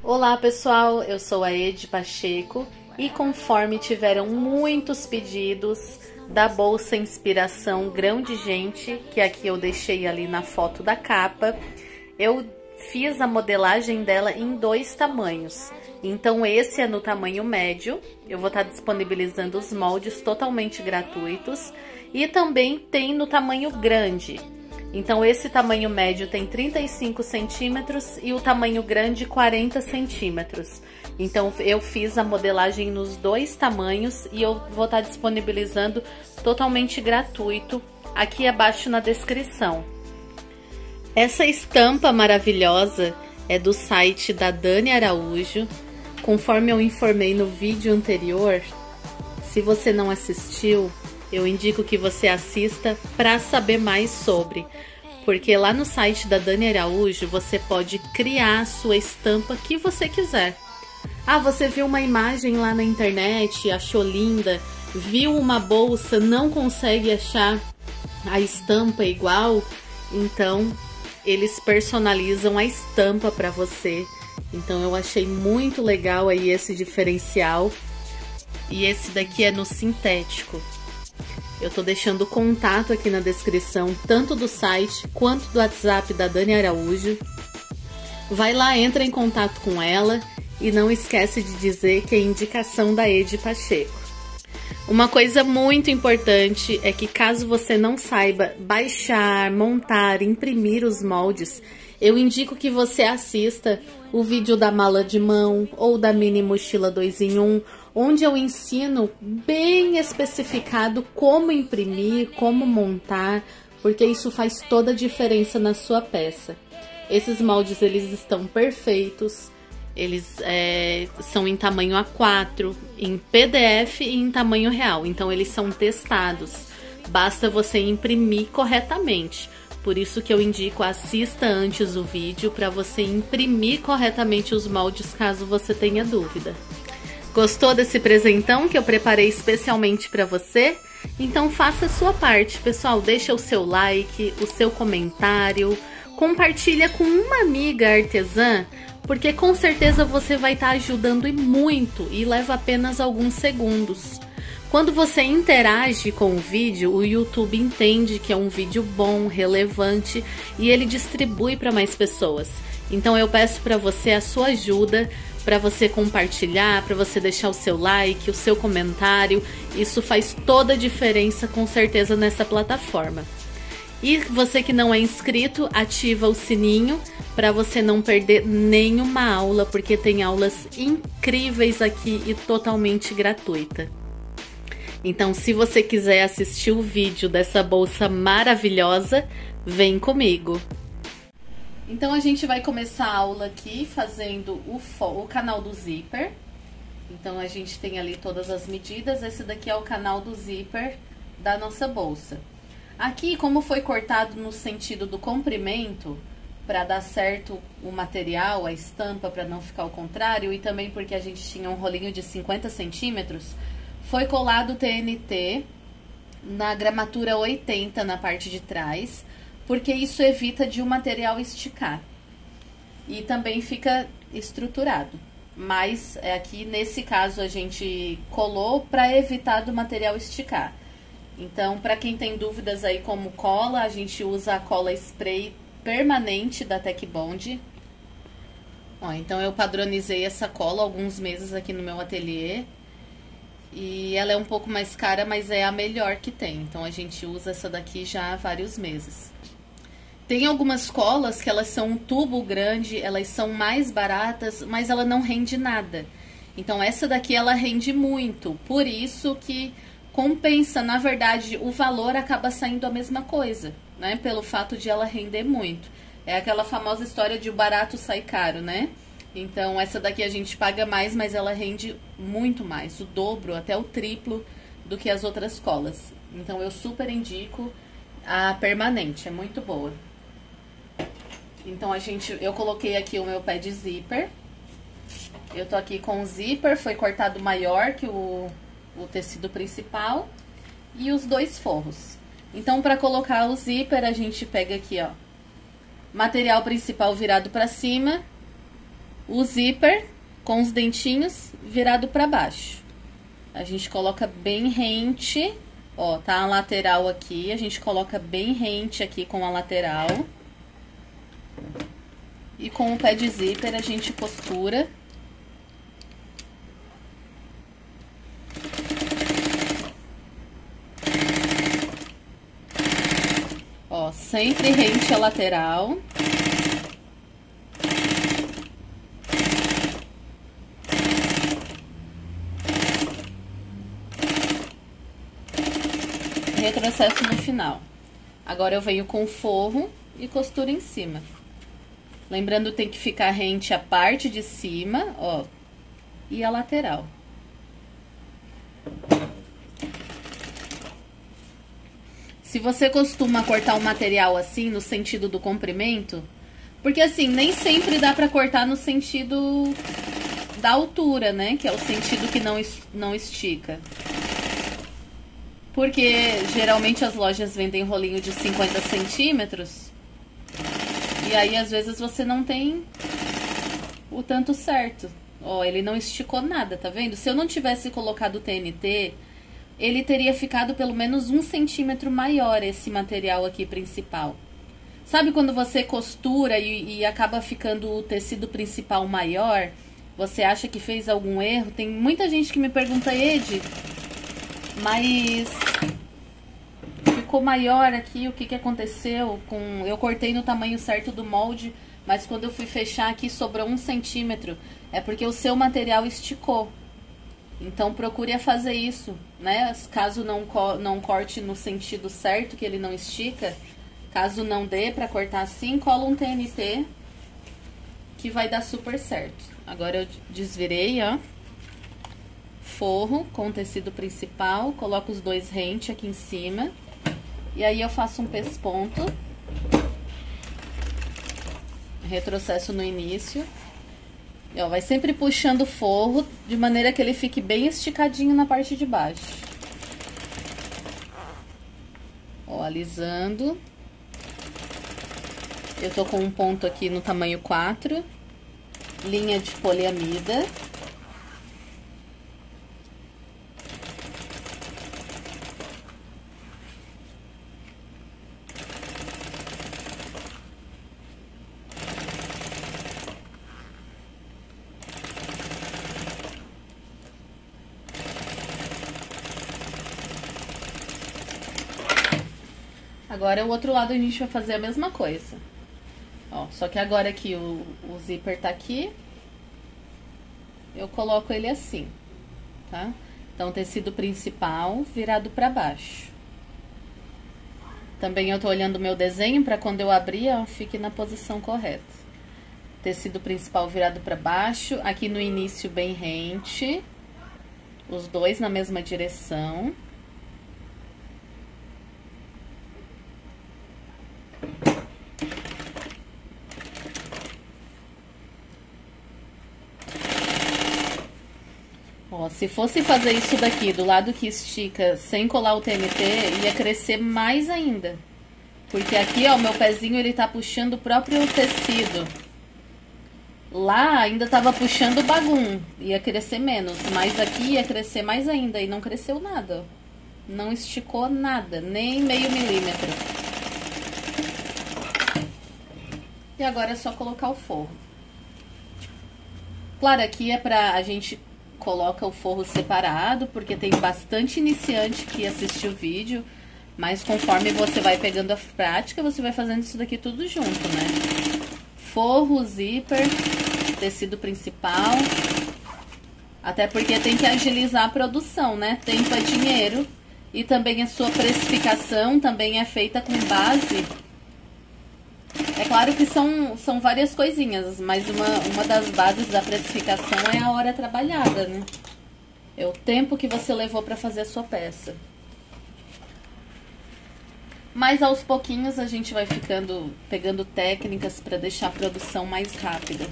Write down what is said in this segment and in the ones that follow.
Olá pessoal, eu sou a Edi Pacheco e conforme tiveram muitos pedidos da bolsa Inspiração Grão de Gente, que aqui eu deixei ali na foto da capa, eu fiz a modelagem dela em 2 tamanhos. Então esse é no tamanho médio, eu vou estar disponibilizando os moldes totalmente gratuitos, e também tem no tamanho grande. Então esse tamanho médio tem 35 centímetros e o tamanho grande 40 centímetros. Então eu fiz a modelagem nos 2 tamanhos e eu vou estar disponibilizando totalmente gratuito aqui abaixo na descrição. Essa estampa maravilhosa é do site da Dani Araújo. Conforme eu informei no vídeo anterior, se você não assistiu, eu indico que você assista para saber mais sobre, porque lá no site da Dani Araújo você pode criar a sua estampa que você quiser. Ah, você viu uma imagem lá na internet, achou linda, viu uma bolsa, não consegue achar a estampa igual? Então, eles personalizam a estampa para você. Então, eu achei muito legal aí esse diferencial. E esse daqui é no sintético. Eu tô deixando o contato aqui na descrição, tanto do site quanto do WhatsApp da Dani Araújo. Vai lá, entra em contato com ela e não esquece de dizer que é indicação da Edi Pacheco. Uma coisa muito importante é que caso você não saiba baixar, montar, imprimir os moldes, eu indico que você assista o vídeo da mala de mão ou da mini mochila 2 em 1, onde eu ensino bem especificado como imprimir, como montar, porque isso faz toda a diferença na sua peça. Esses moldes, eles estão perfeitos, eles são em tamanho A4, em PDF e em tamanho real, então eles são testados, basta você imprimir corretamente. Por isso que eu indico, assista antes o vídeo para você imprimir corretamente os moldes caso você tenha dúvida. Gostou desse presentão que eu preparei especialmente para você? Então faça a sua parte, pessoal. Deixa o seu like, o seu comentário, compartilha com uma amiga artesã, porque com certeza você vai estar ajudando e muito, e leva apenas alguns segundos. Quando você interage com o vídeo, o YouTube entende que é um vídeo bom, relevante, e ele distribui para mais pessoas. Então eu peço para você a sua ajuda, para você compartilhar, para você deixar o seu like, o seu comentário. Isso faz toda a diferença com certeza nessa plataforma. E você que não é inscrito, ativa o sininho para você não perder nenhuma aula, porque tem aulas incríveis aqui e totalmente gratuita. Então, se você quiser assistir o vídeo dessa bolsa maravilhosa, vem comigo. Então, a gente vai começar a aula aqui fazendo o canal do zíper. Então, a gente tem ali todas as medidas. Esse daqui é o canal do zíper da nossa bolsa. Aqui, como foi cortado no sentido do comprimento, para dar certo o material, a estampa, para não ficar ao contrário, e também porque a gente tinha um rolinho de 50 centímetros, foi colado TNT na gramatura 80 na parte de trás, porque isso evita de o material esticar. E também fica estruturado. Mas aqui nesse caso a gente colou para evitar do material esticar. Então, para quem tem dúvidas aí como cola, a gente usa a cola spray permanente da Tec Bond. Ó, então eu padronizei essa cola há alguns meses aqui no meu ateliê. E ela é um pouco mais cara, mas é a melhor que tem. Então a gente usa essa daqui já há vários meses. Tem algumas colas que elas são um tubo grande, elas são mais baratas, mas ela não rende nada. Então essa daqui ela rende muito, por isso que compensa, na verdade, o valor acaba saindo a mesma coisa, né? Pelo fato de ela render muito. É aquela famosa história de o barato sai caro, né? Então, essa daqui a gente paga mais, mas ela rende muito mais, o dobro, até o triplo do que as outras colas. Então, eu super indico a permanente, é muito boa. Então, eu coloquei aqui o meu pé de zíper. Eu tô aqui com o zíper, foi cortado maior que o tecido principal. E os 2 forros. Então, para colocar o zíper, a gente pega aqui, ó, material principal virado para cima. o zíper com os dentinhos virado para baixo. A gente coloca bem rente, ó, tá a lateral aqui, a gente coloca bem rente aqui com a lateral. E com o pé de zíper a gente costura. Ó, sempre rente a lateral. Retrocesso no final. Agora eu venho com o forro e costuro em cima. Lembrando, tem que ficar rente a parte de cima, ó, e a lateral. Se você costuma cortar um material assim, no sentido do comprimento, porque assim, nem sempre dá pra cortar no sentido da altura, né? Que é o sentido que não estica. Porque geralmente as lojas vendem rolinho de 50 centímetros. E aí, às vezes, você não tem o tanto certo. Ó, ele não esticou nada, tá vendo? Se eu não tivesse colocado o TNT, ele teria ficado pelo menos 1 centímetro maior, esse material aqui principal. Sabe quando você costura e acaba ficando o tecido principal maior? Você acha que fez algum erro? Tem muita gente que me pergunta, Ed, mas ficou maior aqui, o que que aconteceu? Eu cortei no tamanho certo do molde, mas quando eu fui fechar aqui sobrou 1 centímetro. É porque o seu material esticou. Então procure fazer isso, né? Caso não corte no sentido certo, que ele não estica, caso não dê pra cortar assim, cola um TNT que vai dar super certo. Agora eu desvirei, ó. Forro com o tecido principal, coloco os dois rente aqui em cima. E aí eu faço um pesponto, retrocesso no início. E, ó, vai sempre puxando o forro de maneira que ele fique bem esticadinho na parte de baixo. Ó, alisando. Eu tô com um ponto aqui no tamanho 4, linha de poliamida. Agora, o outro lado a gente vai fazer a mesma coisa. Ó, só que agora que o zíper tá aqui, eu coloco ele assim, tá? Então, tecido principal virado pra baixo. Também eu tô olhando o meu desenho pra quando eu abrir, ó, fique na posição correta. Tecido principal virado pra baixo, aqui no início bem rente, os dois na mesma direção. Ó, se fosse fazer isso daqui do lado que estica sem colar o TNT, ia crescer mais ainda. Porque aqui, ó, o meu pezinho, ele tá puxando o próprio tecido. Lá ainda tava puxando o bagum, ia crescer menos. Mas aqui ia crescer mais ainda e não cresceu nada. Não esticou nada, nem meio milímetro. E agora é só colocar o forro. Claro, aqui é pra a gente coloca o forro separado, porque tem bastante iniciante que assiste o vídeo, mas conforme você vai pegando a prática, você vai fazendo isso daqui tudo junto, né? Forro, zíper, tecido principal, até porque tem que agilizar a produção, né? Tempo é dinheiro, e também a sua precificação também é feita com base. É claro que são várias coisinhas, mas uma das bases da precificação é a hora trabalhada, né? É o tempo que você levou para fazer a sua peça. Mas aos pouquinhos a gente vai pegando técnicas para deixar a produção mais rápida.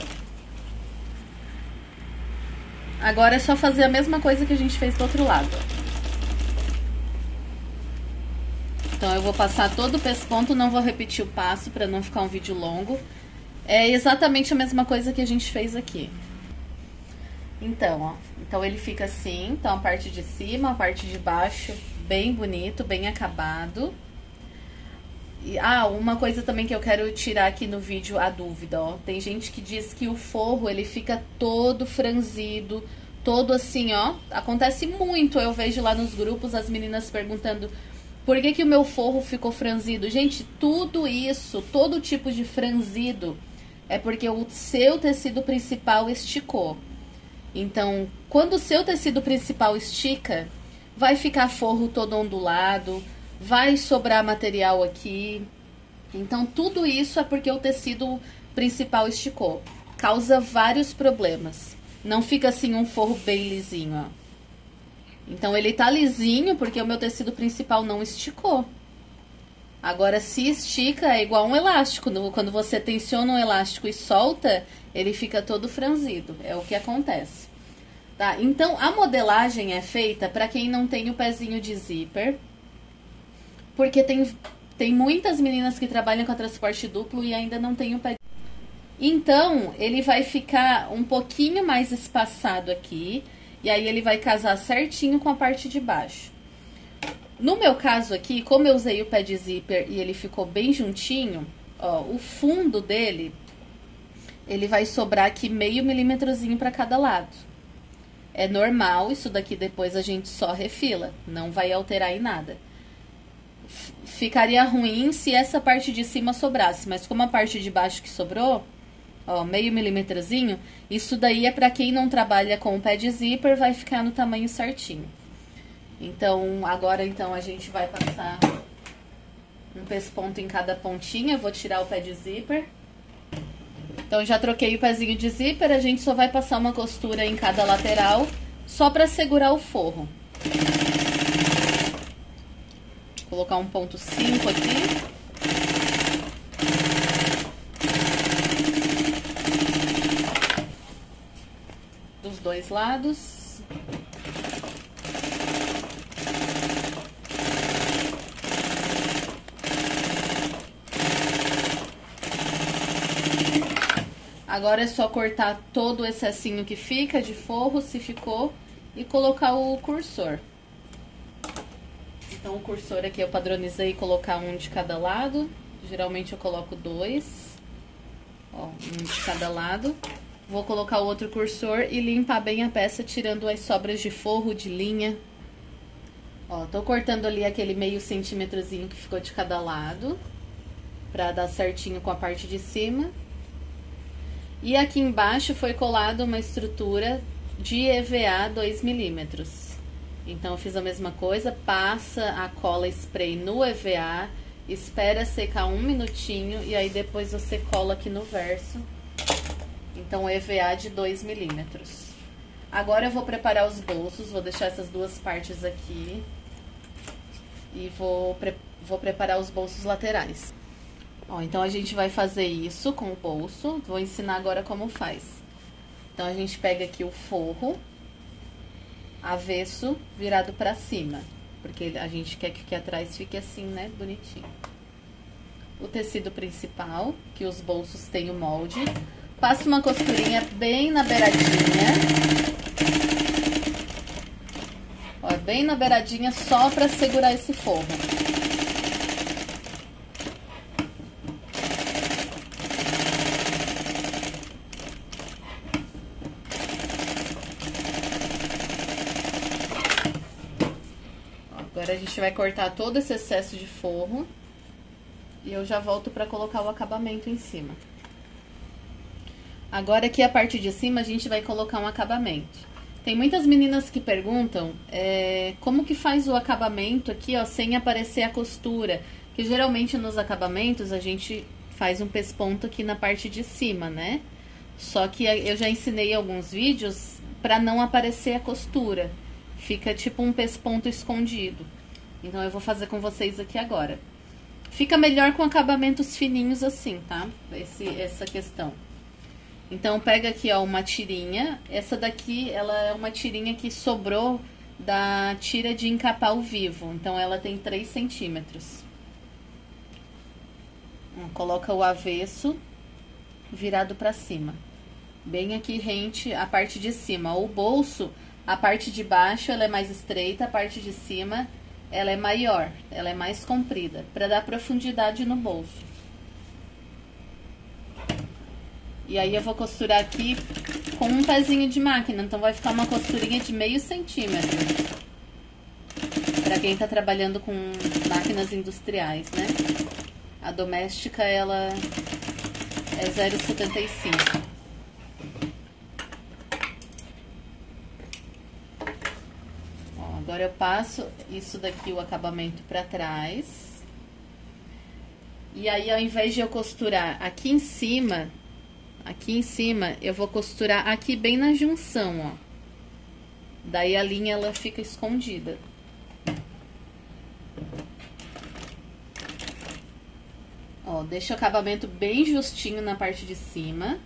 Agora é só fazer a mesma coisa que a gente fez do outro lado. Então eu vou passar todo o pesponto, não vou repetir o passo para não ficar um vídeo longo. É exatamente a mesma coisa que a gente fez aqui. Então, ó. Então ele fica assim. Então a parte de cima, a parte de baixo, bem bonito, bem acabado. E, uma coisa também que eu quero tirar aqui no vídeo, a dúvida, ó. Tem gente que diz que o forro, ele fica todo franzido, todo assim, ó. Acontece muito, eu vejo lá nos grupos as meninas perguntando por que que o meu forro ficou franzido. Gente, tudo isso, todo tipo de franzido, é porque o seu tecido principal esticou. Então, quando o seu tecido principal estica, vai ficar forro todo ondulado, vai sobrar material aqui. Então, tudo isso é porque o tecido principal esticou. Causa vários problemas. Não fica assim um forro bem lisinho, ó. Então, ele tá lisinho porque o meu tecido principal não esticou. Agora, se estica, é igual um elástico. Quando você tensiona um elástico e solta, ele fica todo franzido. É o que acontece. Tá? Então, a modelagem é feita para quem não tem o pezinho de zíper. Porque tem muitas meninas que trabalham com transporte duplo e ainda não tem o pé. Então, ele vai ficar um pouquinho mais espaçado aqui. E aí, ele vai casar certinho com a parte de baixo. No meu caso aqui, como eu usei o pé de zíper e ele ficou bem juntinho, ó, o fundo dele, ele vai sobrar aqui meio milímetrozinho para cada lado. É normal, isso daqui depois a gente só refila, não vai alterar em nada. Ficaria ruim se essa parte de cima sobrasse, mas como a parte de baixo que sobrou, ó, meio milímetrozinho, isso daí é pra quem não trabalha com o pé de zíper, vai ficar no tamanho certinho. Então, agora então a gente vai passar um pesponto em cada pontinha, eu vou tirar o pé de zíper. Então, já troquei o pezinho de zíper, a gente só vai passar uma costura em cada lateral, só pra segurar o forro. Vou colocar um ponto 5 aqui. Dos dois lados. Agora é só cortar todo o excessinho que fica de forro, se ficou, e colocar o cursor. Então, o cursor aqui eu padronizei colocar um de cada lado. Geralmente eu coloco dois. Ó, um de cada lado. Vou colocar o outro cursor e limpar bem a peça, tirando as sobras de forro, de linha. Ó, tô cortando ali aquele meio centímetrozinho que ficou de cada lado, pra dar certinho com a parte de cima. E aqui embaixo foi colado uma estrutura de EVA 2 milímetros. Então, eu fiz a mesma coisa, passa a cola spray no EVA, espera secar 1 minutinho e aí depois você cola aqui no verso. Então, EVA de 2 milímetros. Agora eu vou preparar os bolsos, vou deixar essas duas partes aqui. E vou preparar os bolsos laterais. Ó, então a gente vai fazer isso com o bolso, vou ensinar agora como faz. Então, a gente pega aqui o forro, avesso, virado pra cima, porque a gente quer que aqui atrás fique assim, né, bonitinho. O tecido principal, que os bolsos têm o molde, passa uma costurinha bem na beiradinha. Ó, bem na beiradinha, só pra segurar esse forro. Agora a gente vai cortar todo esse excesso de forro e eu já volto pra colocar o acabamento em cima. Agora aqui a parte de cima a gente vai colocar um acabamento. Tem muitas meninas que perguntam como que faz o acabamento aqui, ó, sem aparecer a costura. Que geralmente nos acabamentos a gente faz um pesponto aqui na parte de cima, né? Só que eu já ensinei alguns vídeos pra não aparecer a costura. Fica tipo um pesponto escondido. Então, eu vou fazer com vocês aqui agora. Fica melhor com acabamentos fininhos assim, tá? Essa questão. Então, pega aqui, ó, uma tirinha. Essa daqui, ela é uma tirinha que sobrou da tira de encapar o vivo. Então, ela tem 3 centímetros. Coloca o avesso virado pra cima. Bem aqui rente a parte de cima. O bolso, a parte de baixo ela é mais estreita, a parte de cima ela é maior, ela é mais comprida, para dar profundidade no bolso. E aí eu vou costurar aqui com um pezinho de máquina, então vai ficar uma costurinha de meio centímetro. Para quem tá trabalhando com máquinas industriais, né? A doméstica, ela é 0,75. Ó, agora eu passo isso daqui, o acabamento para trás. E aí, ao invés de eu costurar aqui em cima, eu vou costurar aqui bem na junção, ó. Daí a linha, ela fica escondida. Ó, deixa o acabamento bem justinho na parte de cima.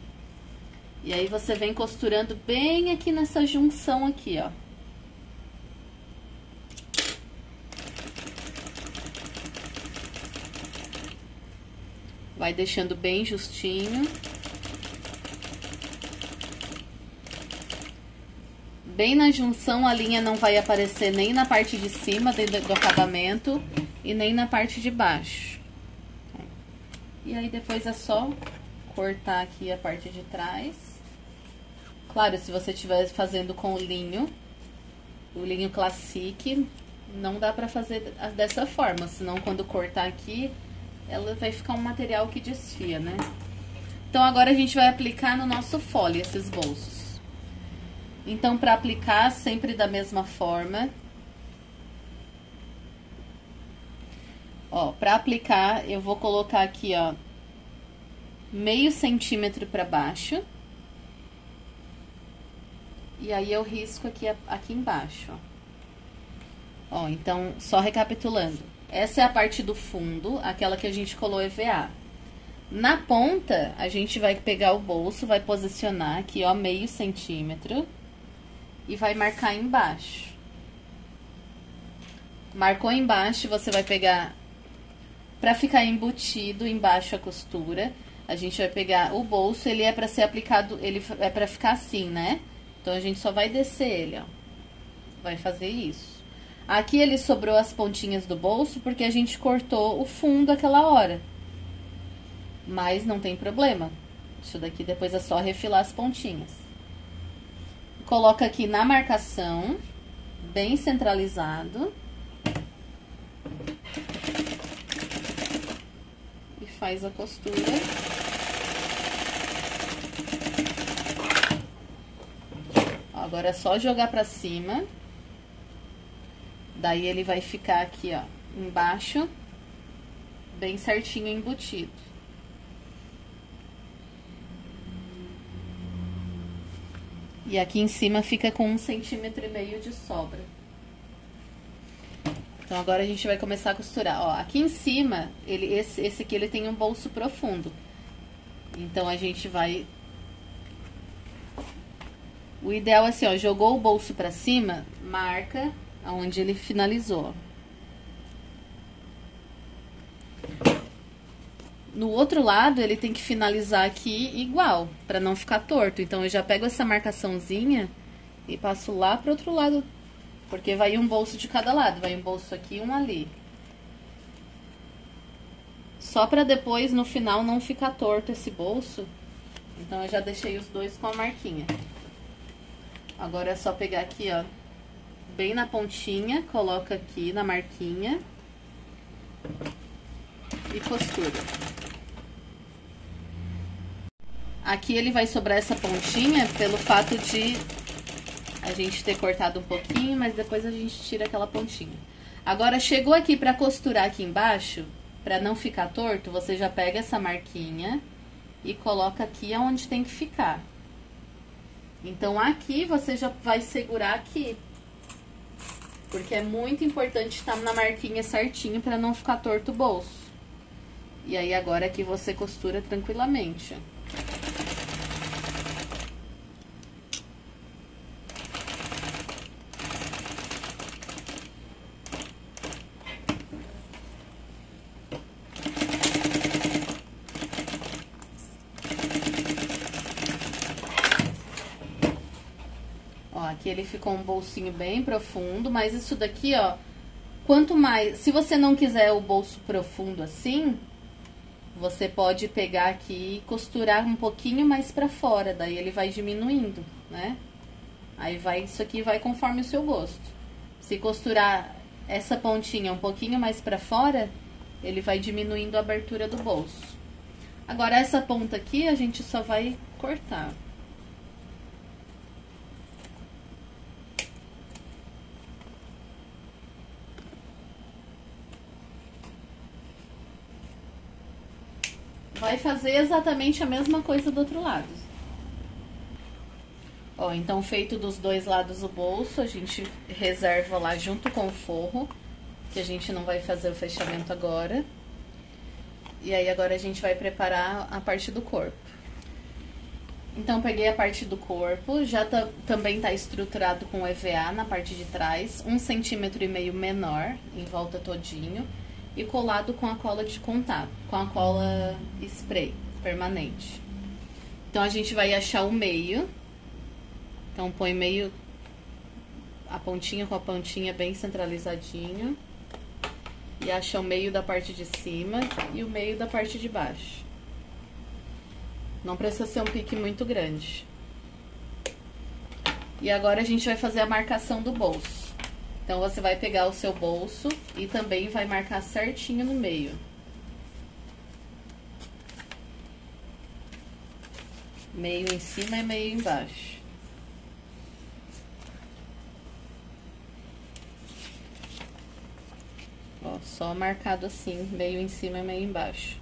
E aí você vem costurando bem aqui nessa junção aqui, ó. Vai deixando bem justinho. Bem na junção, a linha não vai aparecer nem na parte de cima do acabamento e nem na parte de baixo. E aí, depois é só cortar aqui a parte de trás. Claro, se você estiver fazendo com o linho Classic, não dá pra fazer dessa forma, senão quando cortar aqui, ela vai ficar um material que desfia, né? Então, agora a gente vai aplicar no nosso folhe esses bolsos. Então, pra aplicar, sempre da mesma forma. Ó, pra aplicar, eu vou colocar aqui, ó, meio centímetro pra baixo. E aí, eu risco aqui embaixo, ó. Ó, então, só recapitulando. Essa é a parte do fundo, aquela que a gente colou EVA. Na ponta, a gente vai pegar o bolso, vai posicionar aqui, ó, meio centímetro. E vai marcar embaixo. Marcou embaixo, você vai pegar... Pra ficar embutido embaixo a costura, a gente vai pegar o bolso, ele é pra ser aplicado, ele é pra ficar assim, né? Então, a gente só vai descer ele, ó. Vai fazer isso. Aqui, ele sobrou as pontinhas do bolso, porque a gente cortou o fundo aquela hora. Mas não tem problema. Isso daqui, depois é só refilar as pontinhas. Coloca aqui na marcação, bem centralizado. Faz a costura. Ó, agora é só jogar pra cima. Daí ele vai ficar aqui, ó, embaixo, bem certinho embutido. E aqui em cima fica com 1,5 centímetros de sobra. Então, agora a gente vai começar a costurar. Ó, aqui em cima, esse aqui, ele tem um bolso profundo. Então, a gente vai... O ideal é assim, ó, jogou o bolso pra cima, marca aonde ele finalizou. No outro lado, ele tem que finalizar aqui igual, pra não ficar torto. Então, eu já pego essa marcaçãozinha e passo lá pro outro lado. Porque vai um bolso de cada lado, vai um bolso aqui e um ali. Só pra depois, no final, não ficar torto esse bolso. Então, eu já deixei os dois com a marquinha. Agora, é só pegar aqui, ó, bem na pontinha, coloca aqui na marquinha. E costura. Aqui ele vai sobrar essa pontinha pelo fato de... a gente ter cortado um pouquinho, mas depois a gente tira aquela pontinha. Agora, chegou aqui pra costurar aqui embaixo, pra não ficar torto, você já pega essa marquinha e coloca aqui aonde tem que ficar. Então, aqui você já vai segurar aqui. Porque é muito importante estar na marquinha certinho pra não ficar torto o bolso. E aí, agora aqui você costura tranquilamente, ó. Ó, aqui ele ficou um bolsinho bem profundo, mas isso daqui, ó, quanto mais... Se você não quiser o bolso profundo assim, você pode pegar aqui e costurar um pouquinho mais pra fora, daí ele vai diminuindo, né? Aí vai, isso aqui vai conforme o seu gosto. Se costurar essa pontinha um pouquinho mais pra fora, ele vai diminuindo a abertura do bolso. Agora, essa ponta aqui, a gente só vai cortar. Vai fazer exatamente a mesma coisa do outro lado. Ó, então, feito dos dois lados do bolso, a gente reserva lá junto com o forro, que a gente não vai fazer o fechamento agora. E aí, agora a gente vai preparar a parte do corpo. Então, peguei a parte do corpo, já também tá estruturado com EVA na parte de trás, 1,5 cm menor, em volta todinho, e colado com a cola de contato, com a cola spray permanente. Então, a gente vai achar o meio. Então, põe meio, a pontinha com a pontinha bem centralizadinho. E acha o meio da parte de cima e o meio da parte de baixo. Não precisa ser um pique muito grande. E agora a gente vai fazer a marcação do bolso. Então, você vai pegar o seu bolso e também vai marcar certinho no meio. Meio em cima e meio embaixo. Ó, só marcado assim, meio em cima e meio embaixo.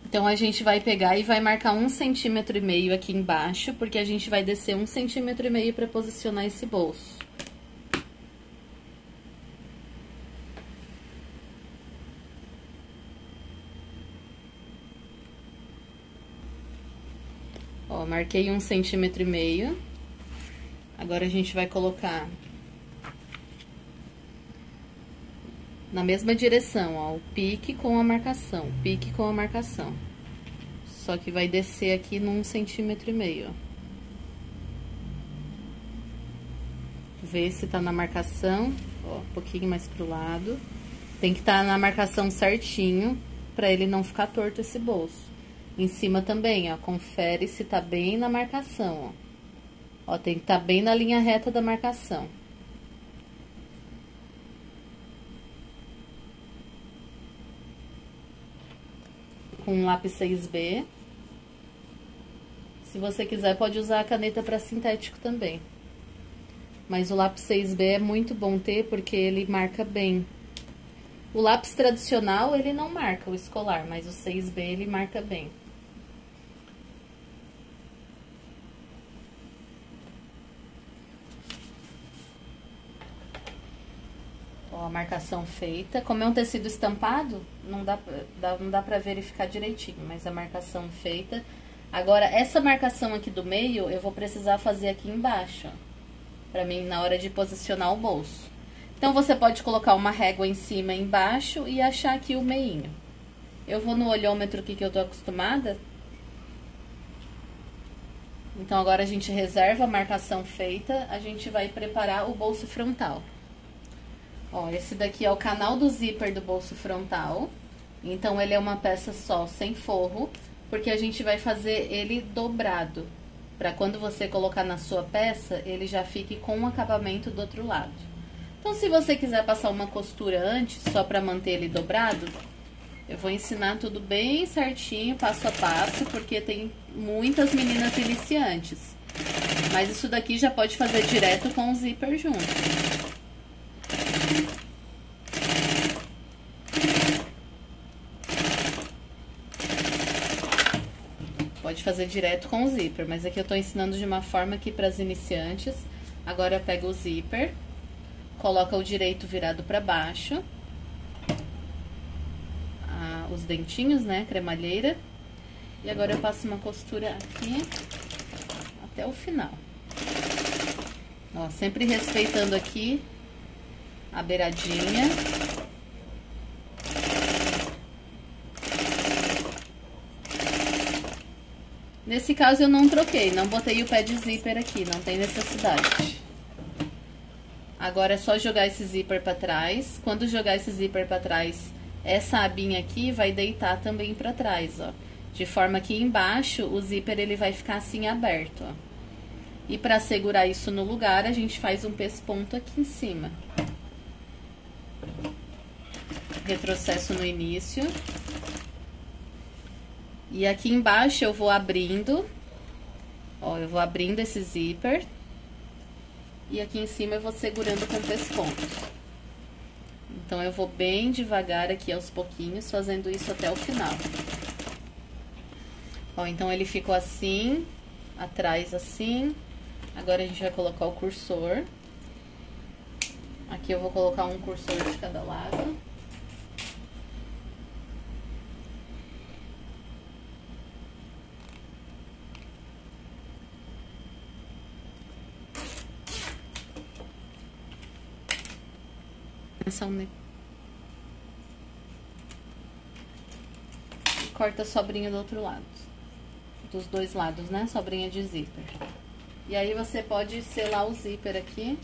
Então, a gente vai pegar e vai marcar 1,5 cm aqui embaixo, porque a gente vai descer 1,5 cm para posicionar esse bolso. Ó, marquei 1,5 cm. Agora, a gente vai colocar na mesma direção, ó, o pique com a marcação, pique com a marcação. Só que vai descer aqui num 1,5 cm, ó. Vê se tá na marcação, ó, um pouquinho mais pro lado. Tem que estar na marcação certinho, pra ele não ficar torto esse bolso. Em cima também, ó, confere se tá bem na marcação, ó. Ó, tem que estar bem na linha reta da marcação. Com um lápis 6B. Se você quiser, pode usar a caneta para sintético também. Mas o lápis 6B é muito bom ter, porque ele marca bem. O lápis tradicional, ele não marca, o escolar, mas o 6B, ele marca bem. Ó, a marcação feita. Como é um tecido estampado, não dá pra verificar direitinho, mas a marcação feita. Agora, essa marcação aqui do meio, eu vou precisar fazer aqui embaixo, ó, pra mim, na hora de posicionar o bolso. Então, você pode colocar uma régua em cima e embaixo e achar aqui o meinho. Eu vou no olhômetro aqui que eu tô acostumada. Então, agora a gente reserva a marcação feita, a gente vai preparar o bolso frontal. Ó, esse daqui é o canal do zíper do bolso frontal. Então, ele é uma peça só, sem forro, porque a gente vai fazer ele dobrado, pra quando você colocar na sua peça, ele já fique com o acabamento do outro lado. Então, se você quiser passar uma costura antes, só pra manter ele dobrado, eu vou ensinar tudo bem certinho, passo a passo, porque tem muitas meninas iniciantes. Mas isso daqui já pode fazer direto com o zíper junto. Pode fazer direto com o zíper, mas aqui eu tô ensinando de uma forma que para as iniciantes. Agora, pega o zíper, coloca o direito virado para baixo, os dentinhos, né, cremalheira. E agora eu passo uma costura aqui até o final. Ó, sempre respeitando aqui a beiradinha. Nesse caso eu não troquei, não botei o pé de zíper aqui, não tem necessidade. Agora é só jogar esse zíper pra trás. Quando jogar esse zíper pra trás, essa abinha aqui vai deitar também pra trás, ó. De forma que embaixo o zíper ele vai ficar assim aberto, ó. E pra segurar isso no lugar, a gente faz um pesponto aqui em cima. Retrocesso no início. E aqui embaixo eu vou abrindo, ó, eu vou abrindo esse zíper. E aqui em cima eu vou segurando com o pesponto. Então, eu vou bem devagar aqui aos pouquinhos, fazendo isso até o final. Ó, então ele ficou assim, atrás assim. Agora a gente vai colocar o cursor. Aqui eu vou colocar um cursor de cada lado. E corta a sobrinha do outro lado. Dos dois lados, né? Sobrinha de zíper. E aí você pode selar o zíper aqui.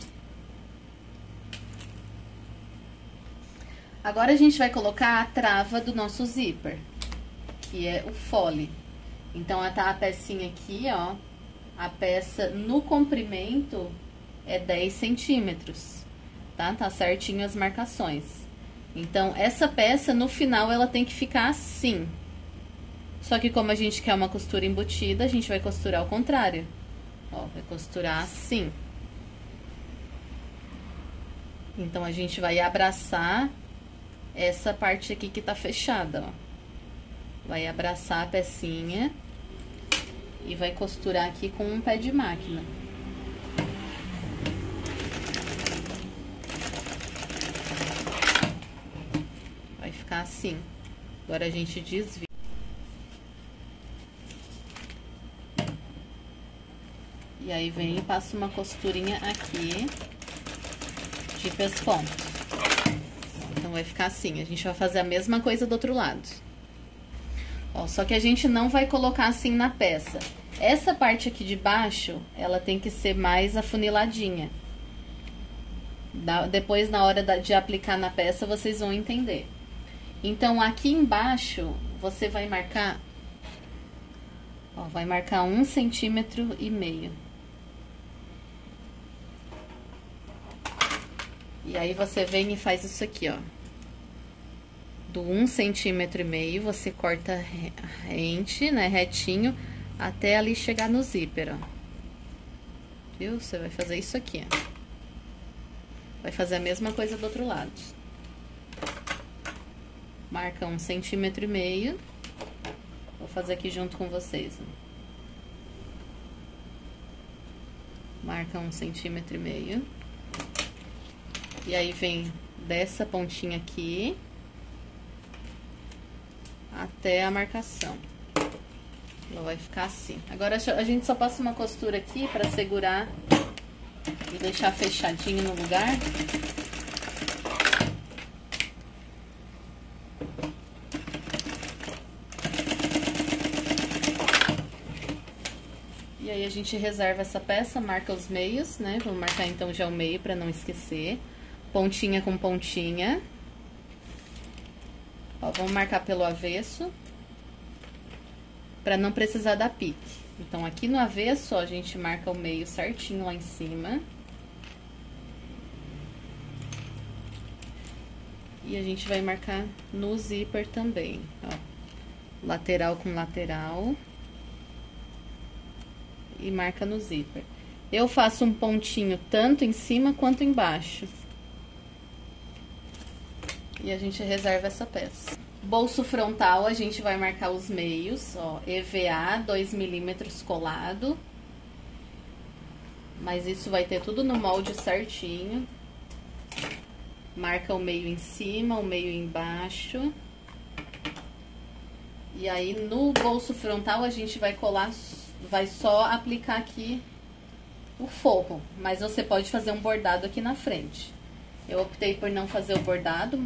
Agora a gente vai colocar a trava do nosso zíper, que é o fole. Então, tá a pecinha aqui, ó. A peça no comprimento é 10 centímetros, tá? Tá certinho as marcações. Então, essa peça, no final, ela tem que ficar assim. Só que como a gente quer uma costura embutida, a gente vai costurar ao contrário. Ó, vai costurar assim. Então, a gente vai abraçar essa parte aqui que tá fechada, ó. Vai abraçar a pecinha e vai costurar aqui com um pé de máquina. Vai ficar assim. Agora a gente desvia. E aí vem e passa uma costurinha aqui de pesponto. Então, vai ficar assim. A gente vai fazer a mesma coisa do outro lado. Ó, só que a gente não vai colocar assim na peça. Essa parte aqui de baixo, ela tem que ser mais afuniladinha. Depois, na hora de aplicar na peça, vocês vão entender. Então, aqui embaixo, você vai marcar... Ó, vai marcar 1,5 centímetro. E aí, você vem e faz isso aqui, ó. Do 1,5 centímetro, você corta rente, né, retinho, até ali chegar no zíper, ó. Viu? Você vai fazer isso aqui, ó. Vai fazer a mesma coisa do outro lado. Marca 1,5 centímetro. Vou fazer aqui junto com vocês, ó. Marca 1,5 centímetro. E aí, vem dessa pontinha aqui até a marcação. Ela vai ficar assim. Agora, a gente só passa uma costura aqui pra segurar e deixar fechadinho no lugar. E aí, a gente reserva essa peça, marca os meios, né? Vamos marcar, então, já o meio pra não esquecer. Pontinha com pontinha. Ó, vamos marcar pelo avesso, pra não precisar dar pique. Então, aqui no avesso, ó, a gente marca o meio certinho lá em cima. E a gente vai marcar no zíper também, ó. Lateral com lateral. E marca no zíper. Eu faço um pontinho tanto em cima quanto embaixo. E a gente reserva essa peça. Bolso frontal, a gente vai marcar os meios, ó, EVA 2 milímetros colado. Mas isso vai ter tudo no molde certinho. Marca o meio em cima, o meio embaixo. E aí, no bolso frontal, a gente vai colar, vai só aplicar aqui o forro. Mas você pode fazer um bordado aqui na frente. Eu optei por não fazer o bordado,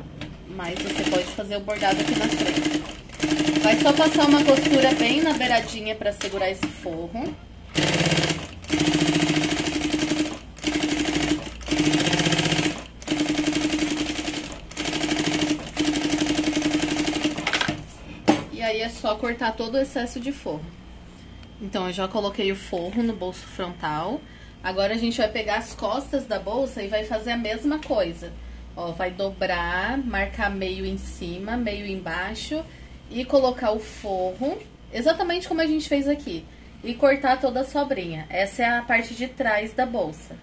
mas você pode fazer o bordado aqui na frente. Vai só passar uma costura bem na beiradinha para segurar esse forro. E aí é só cortar todo o excesso de forro. Então, eu já coloquei o forro no bolso frontal. Agora, a gente vai pegar as costas da bolsa e vai fazer a mesma coisa. Ó, vai dobrar, marcar meio em cima, meio embaixo e colocar o forro, exatamente como a gente fez aqui. E cortar toda a sobrinha. Essa é a parte de trás da bolsa.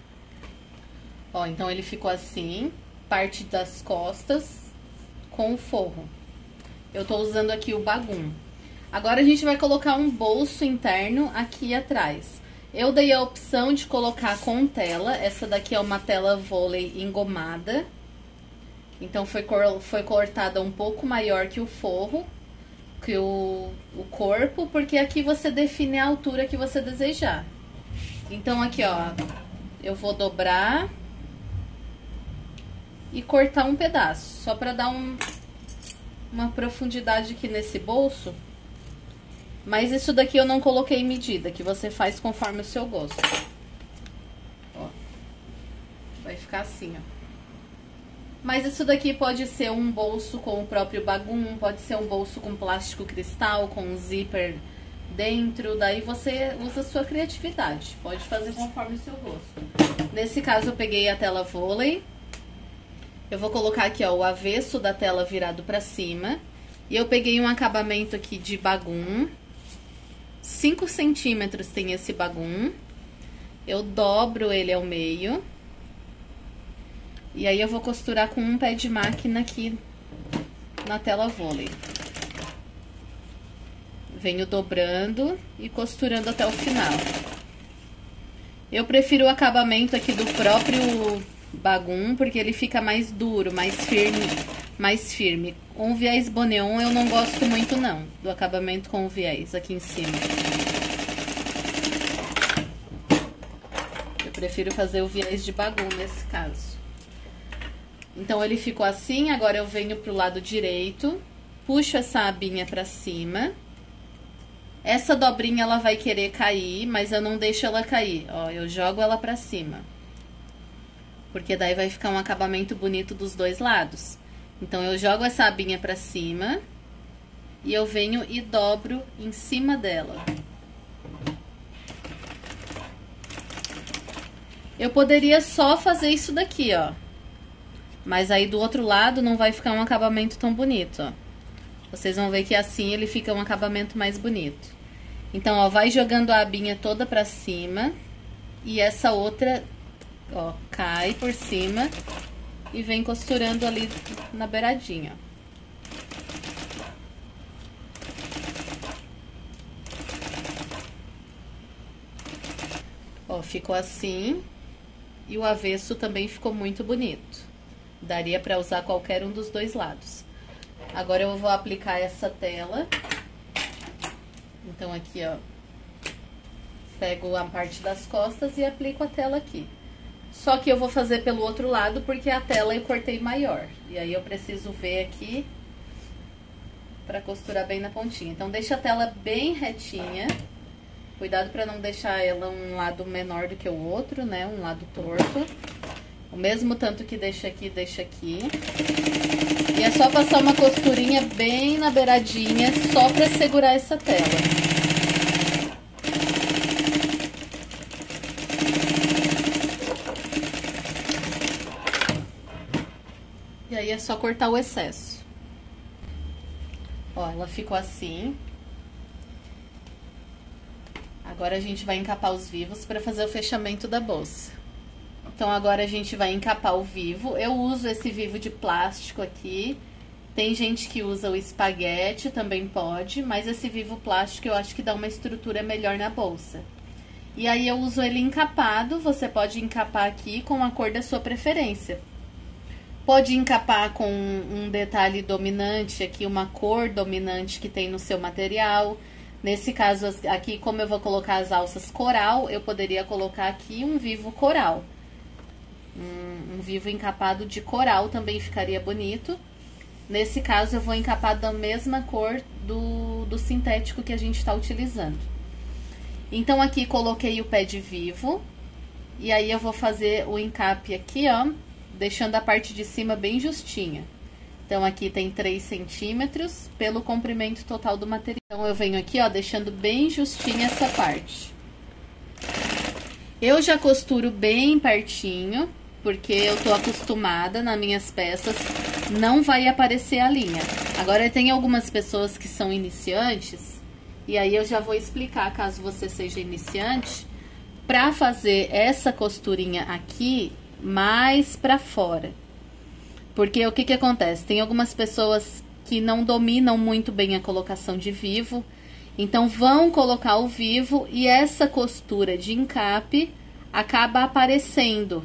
Ó, então ele ficou assim, parte das costas com o forro. Eu tô usando aqui o bagum. Agora a gente vai colocar um bolso interno aqui atrás. Eu dei a opção de colocar com tela. Essa daqui é uma tela vôlei engomada. Então foi cortada um pouco maior que o forro, que o corpo, porque aqui você define a altura que você desejar. Então aqui, ó, eu vou dobrar e cortar um pedaço, só pra dar uma profundidade aqui nesse bolso. Mas isso daqui eu não coloquei medida, que você faz conforme o seu gosto. Ó, vai ficar assim, ó. Mas isso daqui pode ser um bolso com o próprio bagum, pode ser um bolso com plástico cristal, com um zíper dentro. Daí você usa a sua criatividade, pode fazer conforme o seu gosto. Nesse caso eu peguei a tela vôlei. Eu vou colocar aqui, ó, o avesso da tela virado pra cima. E eu peguei um acabamento aqui de bagum. 5 centímetros tem esse bagum. Eu dobro ele ao meio. E aí eu vou costurar com um pé de máquina aqui na tela vôlei. Venho dobrando e costurando até o final. Eu prefiro o acabamento aqui do próprio bagum, porque ele fica mais duro, mais firme. Com o viés boneon eu não gosto muito não, do acabamento com o viés aqui em cima. Eu prefiro fazer o viés de bagum nesse caso. Então, ele ficou assim, agora eu venho pro lado direito, puxo essa abinha pra cima. Essa dobrinha, ela vai querer cair, mas eu não deixo ela cair, ó, eu jogo ela pra cima. Porque daí vai ficar um acabamento bonito dos dois lados. Então, eu jogo essa abinha pra cima e eu venho e dobro em cima dela. Eu poderia só fazer isso daqui, ó. Mas aí do outro lado não vai ficar um acabamento tão bonito, ó. Vocês vão ver que assim ele fica um acabamento mais bonito. Então, ó, vai jogando a abinha toda pra cima. E essa outra, ó, cai por cima. E vem costurando ali na beiradinha, ó. Ó, ficou assim. E o avesso também ficou muito bonito. Daria pra usar qualquer um dos dois lados. Agora eu vou aplicar essa tela. Então aqui, ó, pego a parte das costas e aplico a tela aqui. Só que eu vou fazer pelo outro lado porque a tela eu cortei maior. E aí eu preciso ver aqui pra costurar bem na pontinha. Então deixa a tela bem retinha. Cuidado pra não deixar ela um lado menor do que o outro, né? Um lado torto. O mesmo tanto que deixa aqui, deixa aqui. E é só passar uma costurinha bem na beiradinha, só pra segurar essa tela. E aí é só cortar o excesso. Ó, ela ficou assim. Agora a gente vai encapar os vivos pra fazer o fechamento da bolsa. Então, agora a gente vai encapar o vivo. Eu uso esse vivo de plástico aqui. Tem gente que usa o espaguete, também pode. Mas esse vivo plástico eu acho que dá uma estrutura melhor na bolsa. E aí eu uso ele encapado. Você pode encapar aqui com a cor da sua preferência. Pode encapar com um detalhe dominante aqui, uma cor dominante que tem no seu material. Nesse caso aqui, como eu vou colocar as alças coral, eu poderia colocar aqui um vivo coral. Um vivo encapado de coral também ficaria bonito. Nesse caso, eu vou encapar da mesma cor do sintético que a gente está utilizando. Então, aqui coloquei o pé de vivo. E aí, eu vou fazer o encape aqui, ó, deixando a parte de cima bem justinha. Então, aqui tem 3 centímetros pelo comprimento total do material. Então, eu venho aqui, ó, deixando bem justinha essa parte. Eu já costuro bem pertinho, porque eu tô acostumada nas minhas peças, não vai aparecer a linha. Agora, tem algumas pessoas que são iniciantes, e aí eu já vou explicar, caso você seja iniciante, pra fazer essa costurinha aqui mais pra fora. Porque o que acontece? Tem algumas pessoas que não dominam muito bem a colocação de vivo, então vão colocar o vivo e essa costura de encape acaba aparecendo.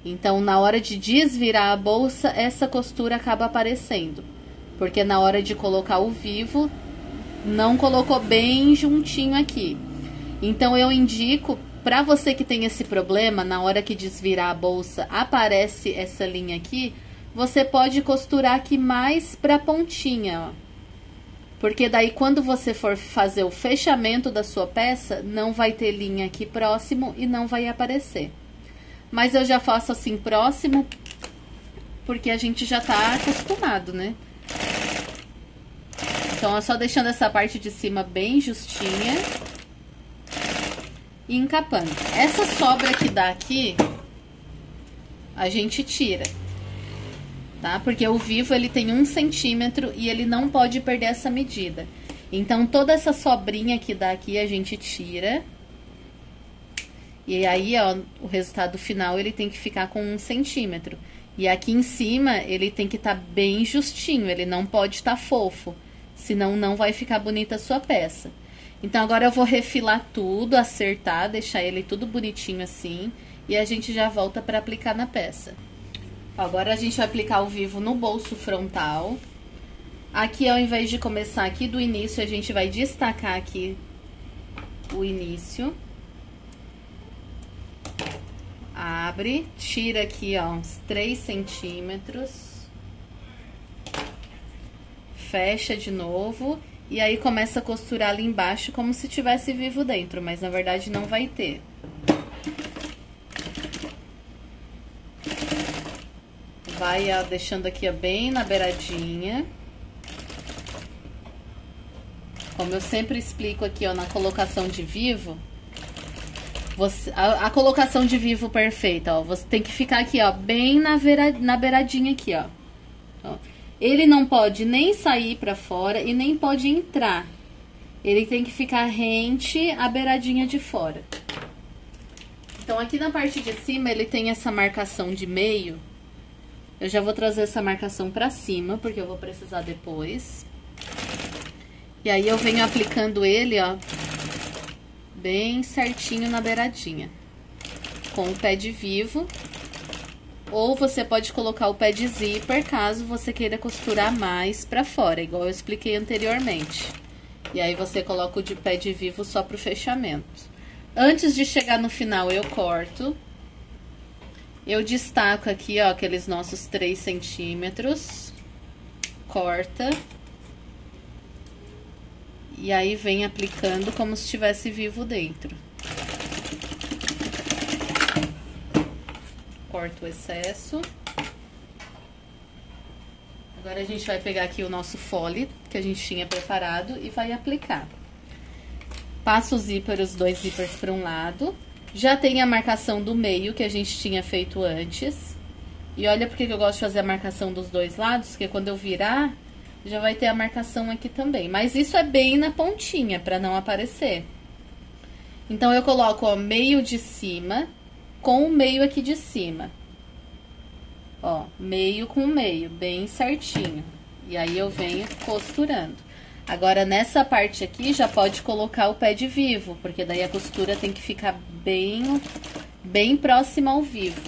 Então, na hora de desvirar a bolsa, essa costura acaba aparecendo. Porque na hora de colocar o vivo, não colocou bem juntinho aqui. Então, eu indico, para você que tem esse problema, na hora que desvirar a bolsa, aparece essa linha aqui, você pode costurar aqui mais pra pontinha, ó. Porque daí, quando você for fazer o fechamento da sua peça, não vai ter linha aqui próximo e não vai aparecer. Mas eu já faço assim próximo, porque a gente já tá acostumado, né? Então, é só deixando essa parte de cima bem justinha e encapando. Essa sobra que dá aqui, a gente tira, tá? Porque o vivo, ele tem 1 centímetro e ele não pode perder essa medida. Então, toda essa sobrinha que dá aqui, a gente tira. E aí, ó, o resultado final, ele tem que ficar com 1 centímetro. E aqui em cima, ele tem que estar bem justinho, ele não pode estar fofo. Senão, não vai ficar bonita a sua peça. Então, agora eu vou refilar tudo, acertar, deixar ele tudo bonitinho assim. E a gente já volta para aplicar na peça. Agora, a gente vai aplicar o vivo no bolso frontal. Aqui, ao invés de começar aqui do início, a gente vai destacar aqui o início. Abre, tira aqui, ó, uns 3 centímetros. Fecha de novo. E aí, começa a costurar ali embaixo como se tivesse vivo dentro, mas na verdade não vai ter. Vai, ó, deixando aqui, ó, bem na beiradinha. Como eu sempre explico aqui, ó, na colocação de vivo, a colocação de vivo perfeita, ó, você tem que ficar aqui, ó, bem na beiradinha aqui, ó. Ele não pode nem sair pra fora e nem pode entrar. Ele tem que ficar rente à beiradinha de fora. Então, aqui na parte de cima, ele tem essa marcação de meio. Eu já vou trazer essa marcação pra cima, porque eu vou precisar depois. E aí, eu venho aplicando ele, ó, bem certinho na beiradinha. Com o pé de vivo. Ou você pode colocar o pé de zíper, caso você queira costurar mais pra fora, igual eu expliquei anteriormente. E aí, você coloca o de pé de vivo só pro fechamento. Antes de chegar no final, eu corto. Eu destaco aqui, ó, aqueles nossos 3 centímetros. Corta. E aí, vem aplicando como se tivesse vivo dentro. Corto o excesso. Agora, a gente vai pegar aqui o nosso fole que a gente tinha preparado e vai aplicar. Passa o zíper, os 2 zíperes para um lado. Já tem a marcação do meio que a gente tinha feito antes. E olha porque que eu gosto de fazer a marcação dos 2 lados, porque quando eu virar, já vai ter a marcação aqui também. Mas isso é bem na pontinha, para não aparecer. Então, eu coloco, ó, meio de cima com o meio aqui de cima. Ó, meio com meio, bem certinho. E aí, eu venho costurando. Agora, nessa parte aqui, já pode colocar o pé de vivo, porque daí a costura tem que ficar bem próxima ao vivo.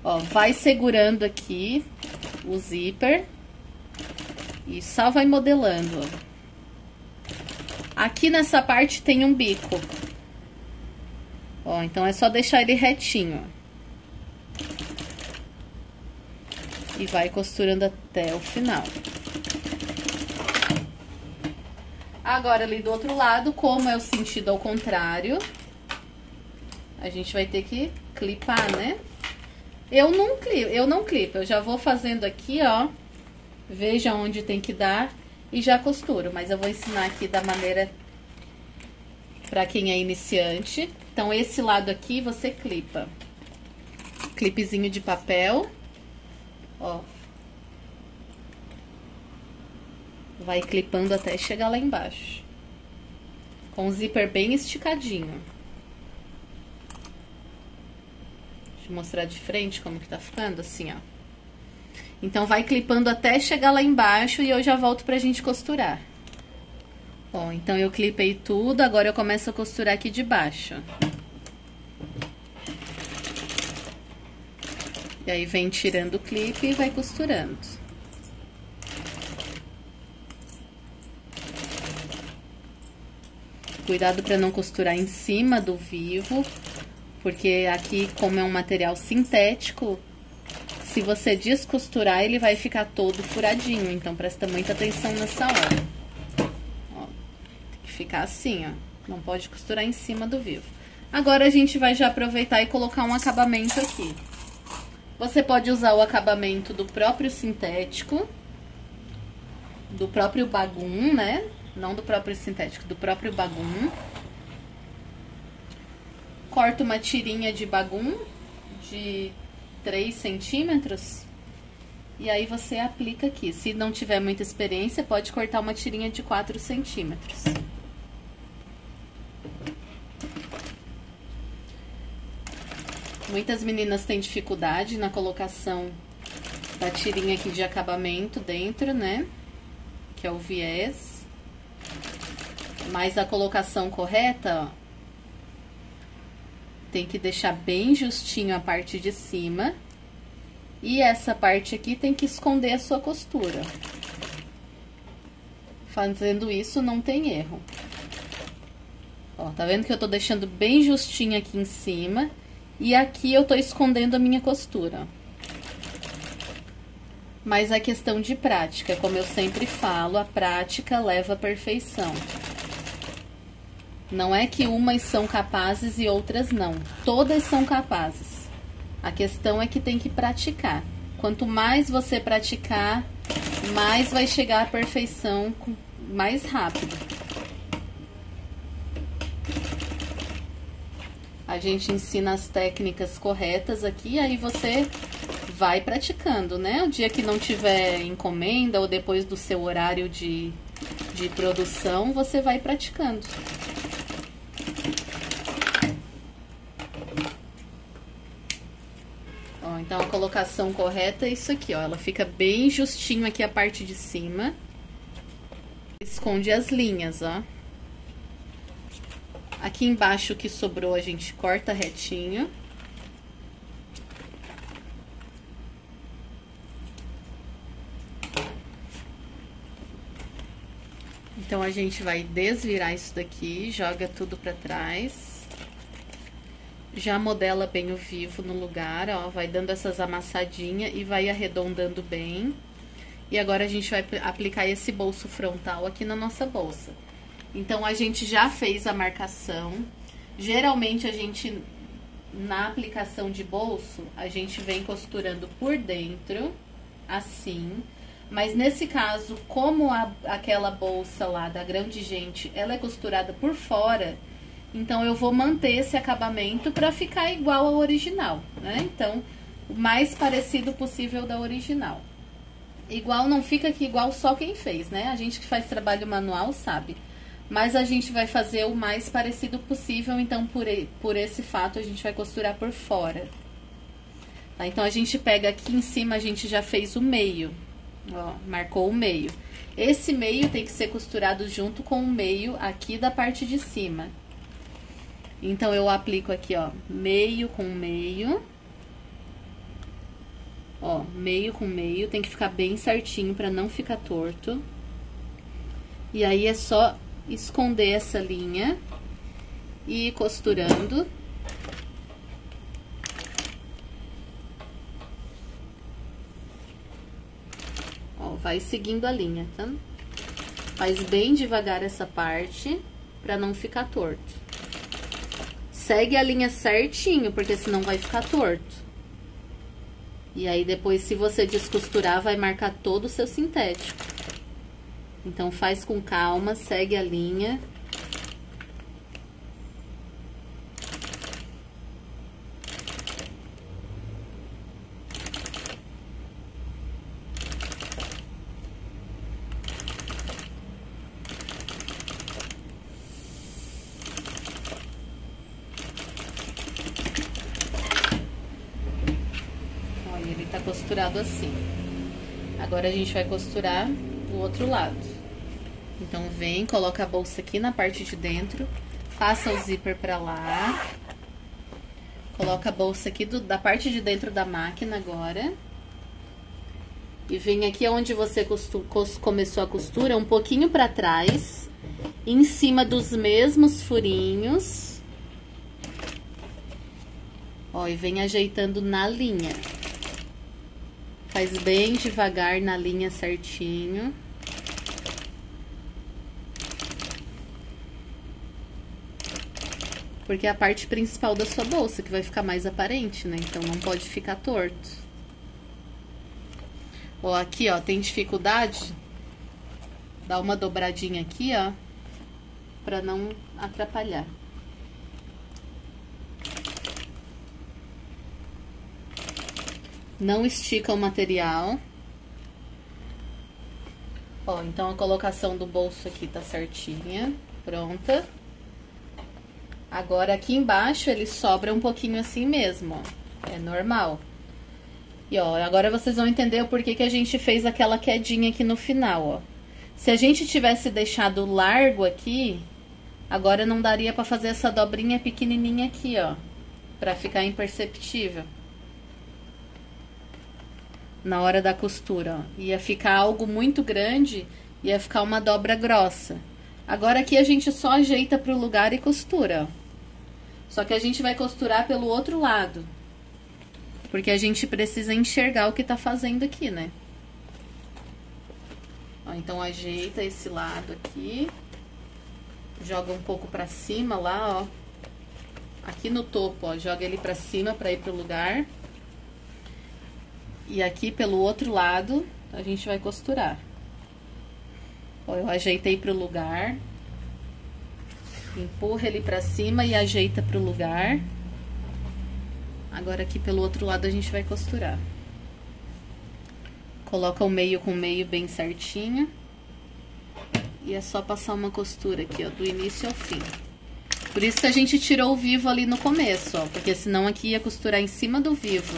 Ó, vai segurando aqui o zíper e só vai modelando, ó. Aqui nessa parte tem um bico. Ó, então é só deixar ele retinho, ó. E vai costurando até o final. Agora, ali do outro lado, como é o sentido ao contrário, a gente vai ter que clipar, né? Eu não clipo, eu já vou fazendo aqui, ó. Veja onde tem que dar e já costuro. Mas eu vou ensinar aqui da maneira pra quem é iniciante. Então, esse lado aqui você clipa. Clipezinho de papel, ó. Vai clipando até chegar lá embaixo. Com o zíper bem esticadinho. Deixa eu mostrar de frente como que tá ficando, assim, ó. Então, vai clipando até chegar lá embaixo e eu já volto pra gente costurar. Bom, então eu clipei tudo, agora eu começo a costurar aqui de baixo. E aí, vem tirando o clipe e vai costurando. Cuidado pra não costurar em cima do vivo, porque aqui, como é um material sintético, se você descosturar, ele vai ficar todo furadinho. Então, presta muita atenção nessa hora. Ó, tem que ficar assim, ó. Não pode costurar em cima do vivo. Agora, a gente vai já aproveitar e colocar um acabamento aqui. Você pode usar o acabamento do próprio sintético, do próprio bagum, né? Não do próprio sintético, do próprio bagum. Corta uma tirinha de bagum de 3 centímetros. E aí você aplica aqui. Se não tiver muita experiência, pode cortar uma tirinha de 4 centímetros. Muitas meninas têm dificuldade na colocação da tirinha aqui de acabamento dentro, né? Que é o viés. Mas a colocação correta, ó, tem que deixar bem justinho a parte de cima. E essa parte aqui tem que esconder a sua costura. Fazendo isso, não tem erro. Ó, tá vendo que eu tô deixando bem justinho aqui em cima. E aqui eu tô escondendo a minha costura. Mas é questão de prática, como eu sempre falo, a prática leva à perfeição. Não é que umas são capazes e outras não. Todas são capazes. A questão é que tem que praticar. Quanto mais você praticar, mais vai chegar à perfeição mais rápido. A gente ensina as técnicas corretas aqui, aí você vai praticando, né? O dia que não tiver encomenda ou depois do seu horário de produção, você vai praticando. Ó, então, a colocação correta é isso aqui, ó. Ela fica bem justinho aqui a parte de cima. Esconde as linhas, ó. Aqui embaixo que sobrou, a gente corta retinho. Então, a gente vai desvirar isso daqui, joga tudo pra trás. Já modela bem o vivo no lugar, ó, vai dando essas amassadinhas e vai arredondando bem. E agora a gente vai aplicar esse bolso frontal aqui na nossa bolsa. Então, a gente já fez a marcação. Geralmente, a gente, na aplicação de bolso, a gente vem costurando por dentro, assim. Mas, nesse caso, como aquela bolsa lá da Grande Gente, ela é costurada por fora, então, eu vou manter esse acabamento pra ficar igual ao original, né? Então, o mais parecido possível da original. Igual não fica aqui igual só quem fez, né? A gente que faz trabalho manual sabe. Mas a gente vai fazer o mais parecido possível, então por esse fato a gente vai costurar por fora. Tá? Então, a gente pega aqui em cima, a gente já fez o meio, ó, marcou o meio. Esse meio tem que ser costurado junto com o meio aqui da parte de cima. Então, eu aplico aqui, ó, meio com meio. Ó, meio com meio, tem que ficar bem certinho pra não ficar torto. E aí, é só esconder essa linha e ir costurando. Ó, vai seguindo a linha, tá? Faz bem devagar essa parte, pra não ficar torto. Segue a linha certinho, porque senão vai ficar torto. E aí, depois, se você descosturar, vai marcar todo o seu sintético. Então, faz com calma, segue a linha. Ele tá costurado assim. Agora a gente vai costurar do outro lado. Então vem, coloca a bolsa aqui na parte de dentro, passa o zíper pra lá. Coloca a bolsa aqui da parte de dentro da máquina agora. E vem aqui onde você começou a costura, um pouquinho pra trás, em cima dos mesmos furinhos. Ó, e vem ajeitando na linha. Faz bem devagar na linha certinho. Porque é a parte principal da sua bolsa que vai ficar mais aparente, né? Então, não pode ficar torto. Ó, aqui, ó, tem dificuldade? Dá uma dobradinha aqui, ó, pra não atrapalhar. Não estica o material. Ó, então a colocação do bolso aqui tá certinha, pronta. Agora aqui embaixo ele sobra um pouquinho assim mesmo, ó, é normal. E ó, agora vocês vão entender o porquê que a gente fez aquela quedinha aqui no final, ó. Se a gente tivesse deixado largo aqui, agora não daria pra fazer essa dobrinha pequenininha aqui, ó, pra ficar imperceptível. Na hora da costura, ó. Ia ficar algo muito grande, ia ficar uma dobra grossa. Agora aqui a gente só ajeita pro lugar e costura, ó. Só que a gente vai costurar pelo outro lado. Porque a gente precisa enxergar o que tá fazendo aqui, né? Ó, então ajeita esse lado aqui. Joga um pouco pra cima lá, ó. Aqui no topo, ó, joga ele pra cima pra ir pro lugar. E aqui pelo outro lado, a gente vai costurar. Ó, eu ajeitei pro lugar. Empurra ele pra cima e ajeita pro lugar. Agora aqui pelo outro lado a gente vai costurar. Coloca o meio com o meio bem certinho. E é só passar uma costura aqui, ó, do início ao fim. Por isso que a gente tirou o vivo ali no começo, ó, porque senão aqui ia costurar em cima do vivo.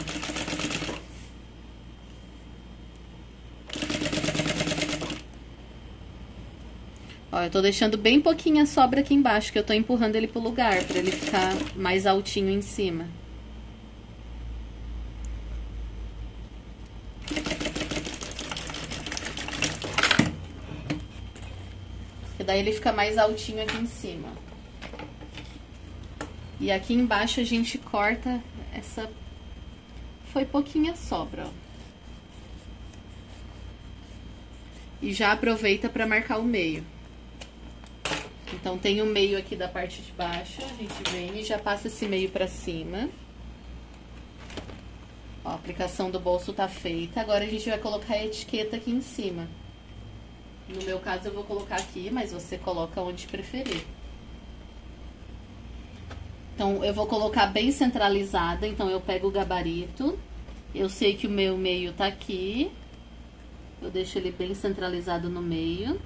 Ó, eu tô deixando bem pouquinha sobra aqui embaixo, que eu tô empurrando ele pro lugar, pra ele ficar mais altinho em cima. E daí ele fica mais altinho aqui em cima. E aqui embaixo a gente corta essa... Foi pouquinha sobra, ó. E já aproveita pra marcar o meio. Então, tem o meio aqui da parte de baixo, a gente vem e já passa esse meio pra cima. Ó, a aplicação do bolso tá feita. Agora, a gente vai colocar a etiqueta aqui em cima. No meu caso, eu vou colocar aqui, mas você coloca onde preferir. Então, eu vou colocar bem centralizada, então eu pego o gabarito. Eu sei que o meu meio tá aqui. Eu deixo ele bem centralizado no meio.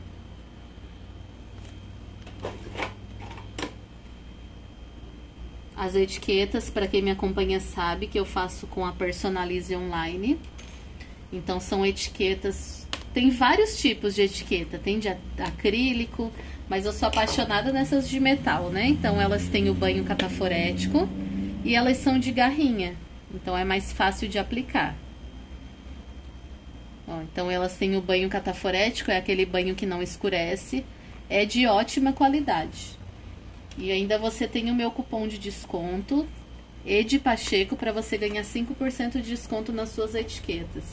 As etiquetas, para quem me acompanha sabe que eu faço com a Personalize Online. Então, são etiquetas... Tem vários tipos de etiqueta. Tem de acrílico, mas eu sou apaixonada nessas de metal, né? Então, elas têm o banho cataforético e elas são de garrinha. Então, é mais fácil de aplicar. Ó, então, elas têm o banho cataforético, é aquele banho que não escurece. É de ótima qualidade. E ainda você tem o meu cupom de desconto, Ed Pacheco, para você ganhar 5% de desconto nas suas etiquetas.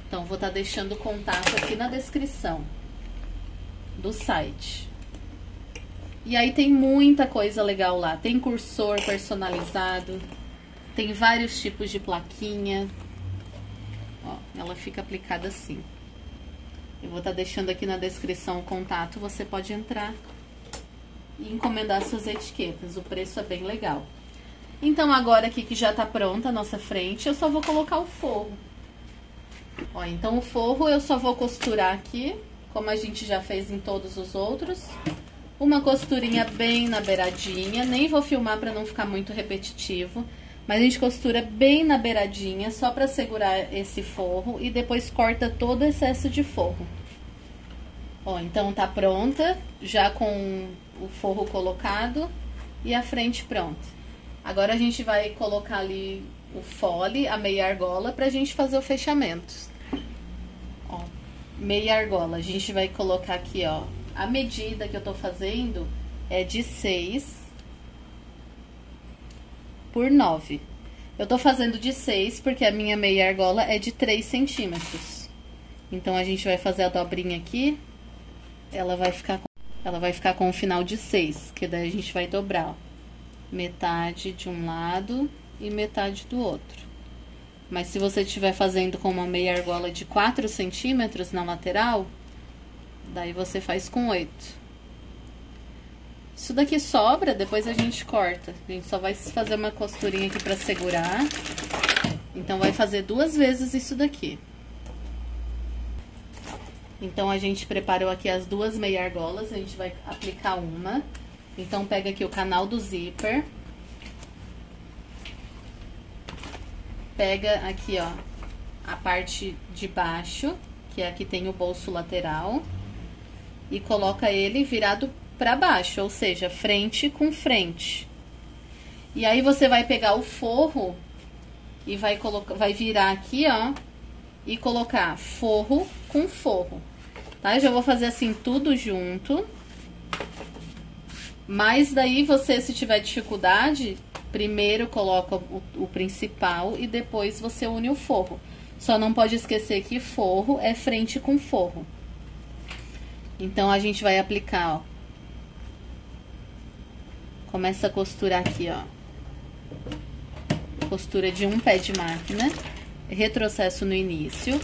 Então, vou estar deixando o contato aqui na descrição. do site. E aí tem muita coisa legal lá. Tem cursor personalizado, tem vários tipos de plaquinha. Ó, ela fica aplicada assim. Eu vou estar deixando aqui na descrição o contato, você pode entrar e encomendar suas etiquetas. O preço é bem legal. Então agora aqui que já tá pronta a nossa frente, eu só vou colocar o forro. Ó, então o forro eu só vou costurar aqui, como a gente já fez em todos os outros. Uma costurinha bem na beiradinha, nem vou filmar para não ficar muito repetitivo. Mas a gente costura bem na beiradinha, só para segurar esse forro e depois corta todo o excesso de forro. Ó, então tá pronta, já com o forro colocado e a frente pronta. Agora a gente vai colocar ali o fole, a meia argola, pra gente fazer o fechamento. Ó, meia argola, a gente vai colocar aqui, ó, a medida que eu tô fazendo é de 6 por 9. Eu tô fazendo de 6 porque a minha meia argola é de 3 centímetros. Então, a gente vai fazer a dobrinha aqui, ela vai ficar com o final de 6, que daí a gente vai dobrar, ó, metade de um lado e metade do outro. Mas se você estiver fazendo com uma meia argola de 4 centímetros na lateral, daí você faz com 8. Isso daqui sobra, depois a gente corta. A gente só vai fazer uma costurinha aqui pra segurar. Então, vai fazer 2 vezes isso daqui. Então, a gente preparou aqui as 2 meia argolas, a gente vai aplicar uma. Então, pega aqui o canal do zíper. Pega aqui, ó, a parte de baixo, que é aqui tem o bolso lateral. E coloca ele virado para baixo, ou seja, frente com frente. E aí você vai pegar o forro e vai virar aqui, ó, e colocar forro com forro, tá? Eu já vou fazer assim tudo junto. Mas daí você, se tiver dificuldade, primeiro coloca o principal e depois você une o forro. Só não pode esquecer que forro é frente com forro. Então, a gente vai aplicar, ó. Começa a costurar aqui, ó. Costura de um pé de máquina. Retrocesso no início.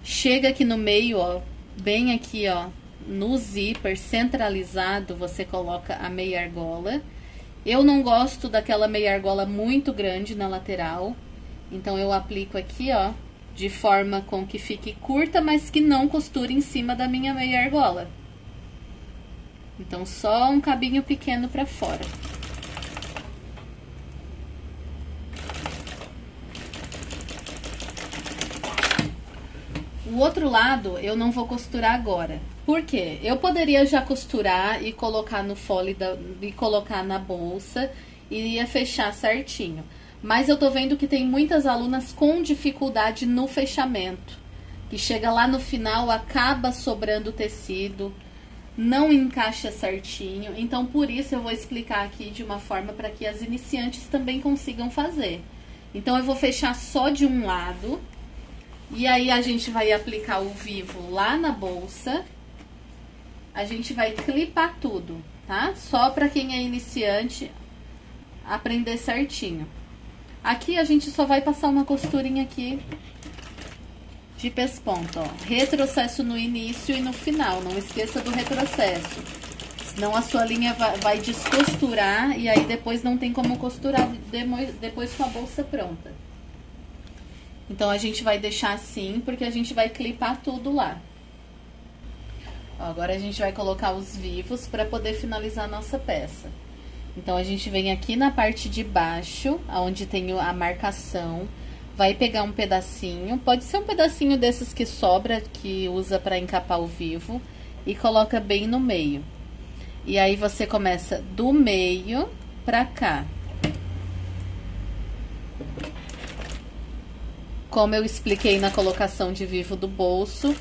Chega aqui no meio, ó. Bem aqui, ó. No zíper centralizado, você coloca a meia argola. Eu não gosto daquela meia argola muito grande na lateral. Então, eu aplico aqui, ó. De forma com que fique curta, mas que não costure em cima da minha meia argola. Então, só um cabinho pequeno pra fora. O outro lado, eu não vou costurar agora. Por quê? Eu poderia já costurar e colocar no fole, e colocar na bolsa e ia fechar certinho. Mas eu tô vendo que tem muitas alunas com dificuldade no fechamento. Que chega lá no final, acaba sobrando tecido, não encaixa certinho. Então, por isso, eu vou explicar aqui de uma forma para que as iniciantes também consigam fazer. Então, eu vou fechar só de um lado. E aí, a gente vai aplicar o vivo lá na bolsa. A gente vai clipar tudo, tá? Só para quem é iniciante aprender certinho. Aqui, a gente só vai passar uma costurinha aqui de pesponto, ó. Retrocesso no início e no final, não esqueça do retrocesso. Senão a sua linha vai descosturar e aí depois não tem como costurar depois com a bolsa pronta. Então, a gente vai deixar assim, porque a gente vai clipar tudo lá. Ó, agora, a gente vai colocar os vivos para poder finalizar a nossa peça. Então, a gente vem aqui na parte de baixo, onde tem a marcação, vai pegar um pedacinho, pode ser um pedacinho desses que sobra, que usa para encapar o vivo, e coloca bem no meio. E aí, você começa do meio pra cá. Como eu expliquei na colocação de vivo do bolso,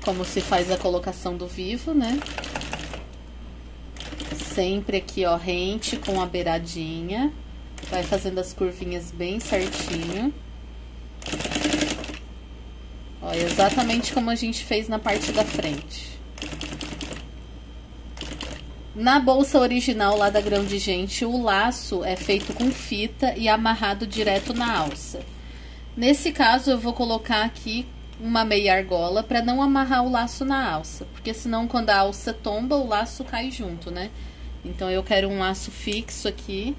como se faz a colocação do vivo, né? Sempre aqui, ó, rente com a beiradinha. Vai fazendo as curvinhas bem certinho. Ó, Ó, exatamente como a gente fez na parte da frente. Na bolsa original lá da Grão de Gente, o laço é feito com fita e amarrado direto na alça. Nesse caso, eu vou colocar aqui uma meia argola para não amarrar o laço na alça, porque senão quando a alça tomba, o laço cai junto, né? Então eu quero um laço fixo aqui.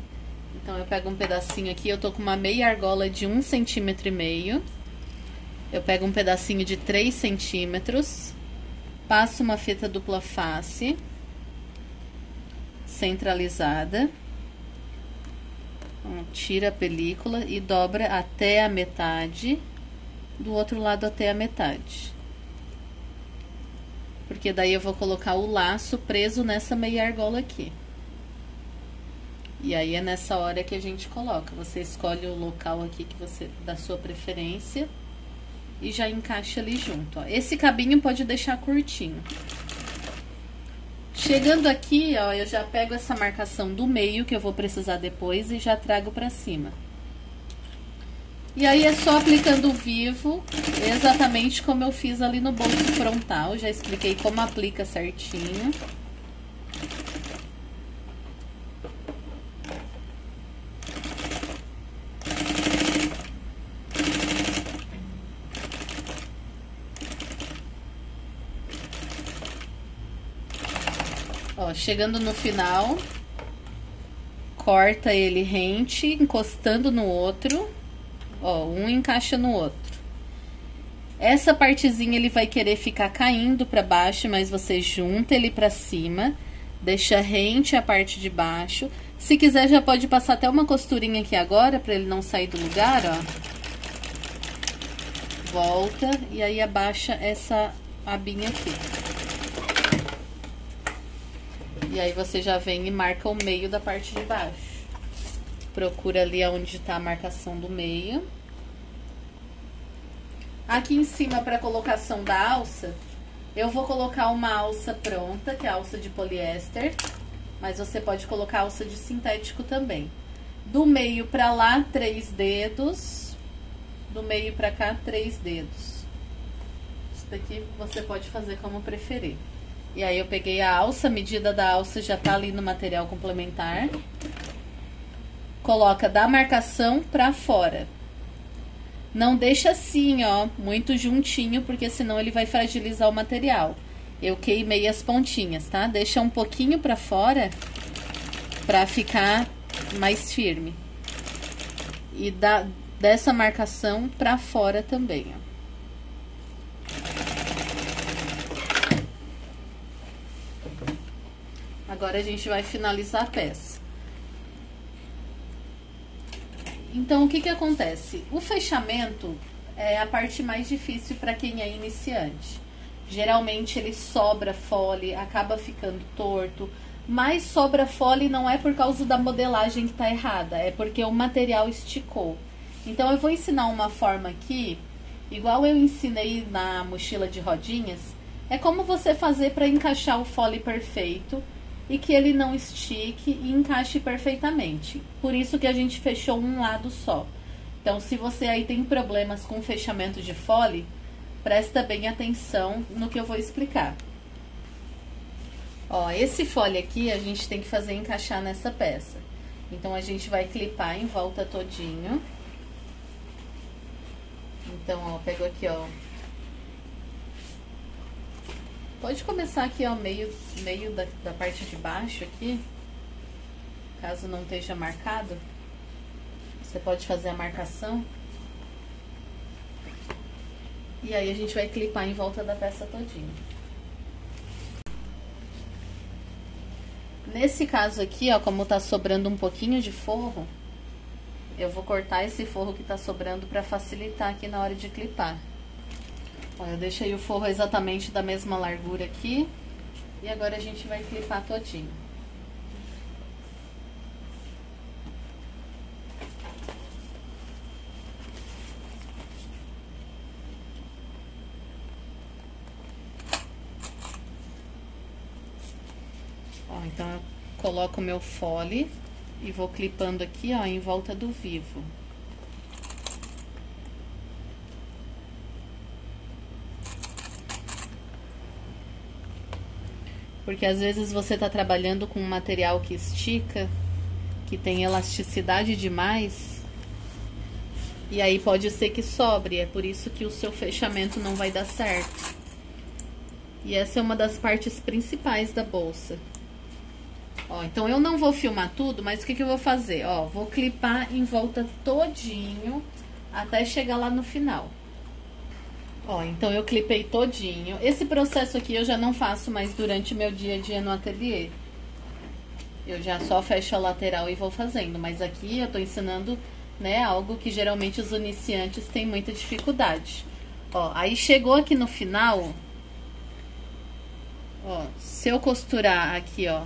Então eu pego um pedacinho aqui, eu tô com uma meia argola de 1,5 cm. Eu pego um pedacinho de 3 centímetros, passo uma fita dupla face centralizada, tira a película e dobra até a metade, do outro lado até a metade. Porque daí eu vou colocar o laço preso nessa meia argola aqui. E aí é nessa hora que a gente coloca. Você escolhe o local aqui que você da sua preferência e já encaixa ali junto, ó. Esse cabinho pode deixar curtinho. Chegando aqui, ó, eu já pego essa marcação do meio que eu vou precisar depois e já trago pra cima. E aí é só aplicando o vivo, exatamente como eu fiz ali no bolso frontal. Já expliquei como aplica certinho. Ó, chegando no final, corta ele rente, encostando no outro. Ó, um encaixa no outro. Essa partezinha ele vai querer ficar caindo pra baixo, mas você junta ele pra cima, deixa rente a parte de baixo. Se quiser, já pode passar até uma costurinha aqui agora, pra ele não sair do lugar, ó. Volta e aí abaixa essa abinha aqui. E aí você já vem e marca o meio da parte de baixo. Procura ali onde tá a marcação do meio. Aqui em cima, para colocação da alça, eu vou colocar uma alça pronta, que é a alça de poliéster. Mas você pode colocar alça de sintético também. Do meio pra lá, 3 dedos. Do meio pra cá, 3 dedos. Isso daqui você pode fazer como preferir. E aí eu peguei a alça, a medida da alça já tá ali no material complementar. Coloca da marcação pra fora. Não deixa assim, ó, muito juntinho, porque senão ele vai fragilizar o material. Eu queimei as pontinhas, tá? Deixa um pouquinho pra fora pra ficar mais firme. E dessa marcação pra fora também, ó. Agora a gente vai finalizar a peça. Então, o que que acontece? O fechamento é a parte mais difícil para quem é iniciante. Geralmente ele sobra fole, acaba ficando torto, mas sobra fole não é por causa da modelagem que tá errada, é porque o material esticou. Então eu vou ensinar uma forma aqui, igual eu ensinei na mochila de rodinhas, é como você fazer para encaixar o fole perfeito e que ele não estique e encaixe perfeitamente. Por isso que a gente fechou um lado só. Então, se você aí tem problemas com fechamento de fole, presta bem atenção no que eu vou explicar. Ó, esse fole aqui a gente tem que fazer encaixar nessa peça. Então, a gente vai clipar em volta todinho. Então, ó, pego aqui, ó. Pode começar aqui, ó, meio da parte de baixo aqui. Caso não esteja marcado, você pode fazer a marcação. E aí a gente vai clipar em volta da peça todinha. Nesse caso aqui, ó, como tá sobrando um pouquinho de forro, eu vou cortar esse forro que tá sobrando pra facilitar aqui na hora de clipar. Ó, eu deixei o forro exatamente da mesma largura aqui. E agora a gente vai clipar todinho. Ó, então eu coloco o meu fole e vou clipando aqui, ó, em volta do vivo. Porque às vezes você tá trabalhando com um material que estica, que tem elasticidade demais, e aí pode ser que sobre, é por isso que o seu fechamento não vai dar certo. E essa é uma das partes principais da bolsa. Ó, então eu não vou filmar tudo, mas o que que eu vou fazer? Ó, vou clipar em volta todinho até chegar lá no final. Ó, então eu clipei todinho. Esse processo aqui eu já não faço mais durante meu dia a dia no ateliê. Eu já só fecho a lateral e vou fazendo. Mas aqui eu tô ensinando, né, algo que geralmente os iniciantes têm muita dificuldade. Ó, aí chegou aqui no final. Ó, se eu costurar aqui, ó,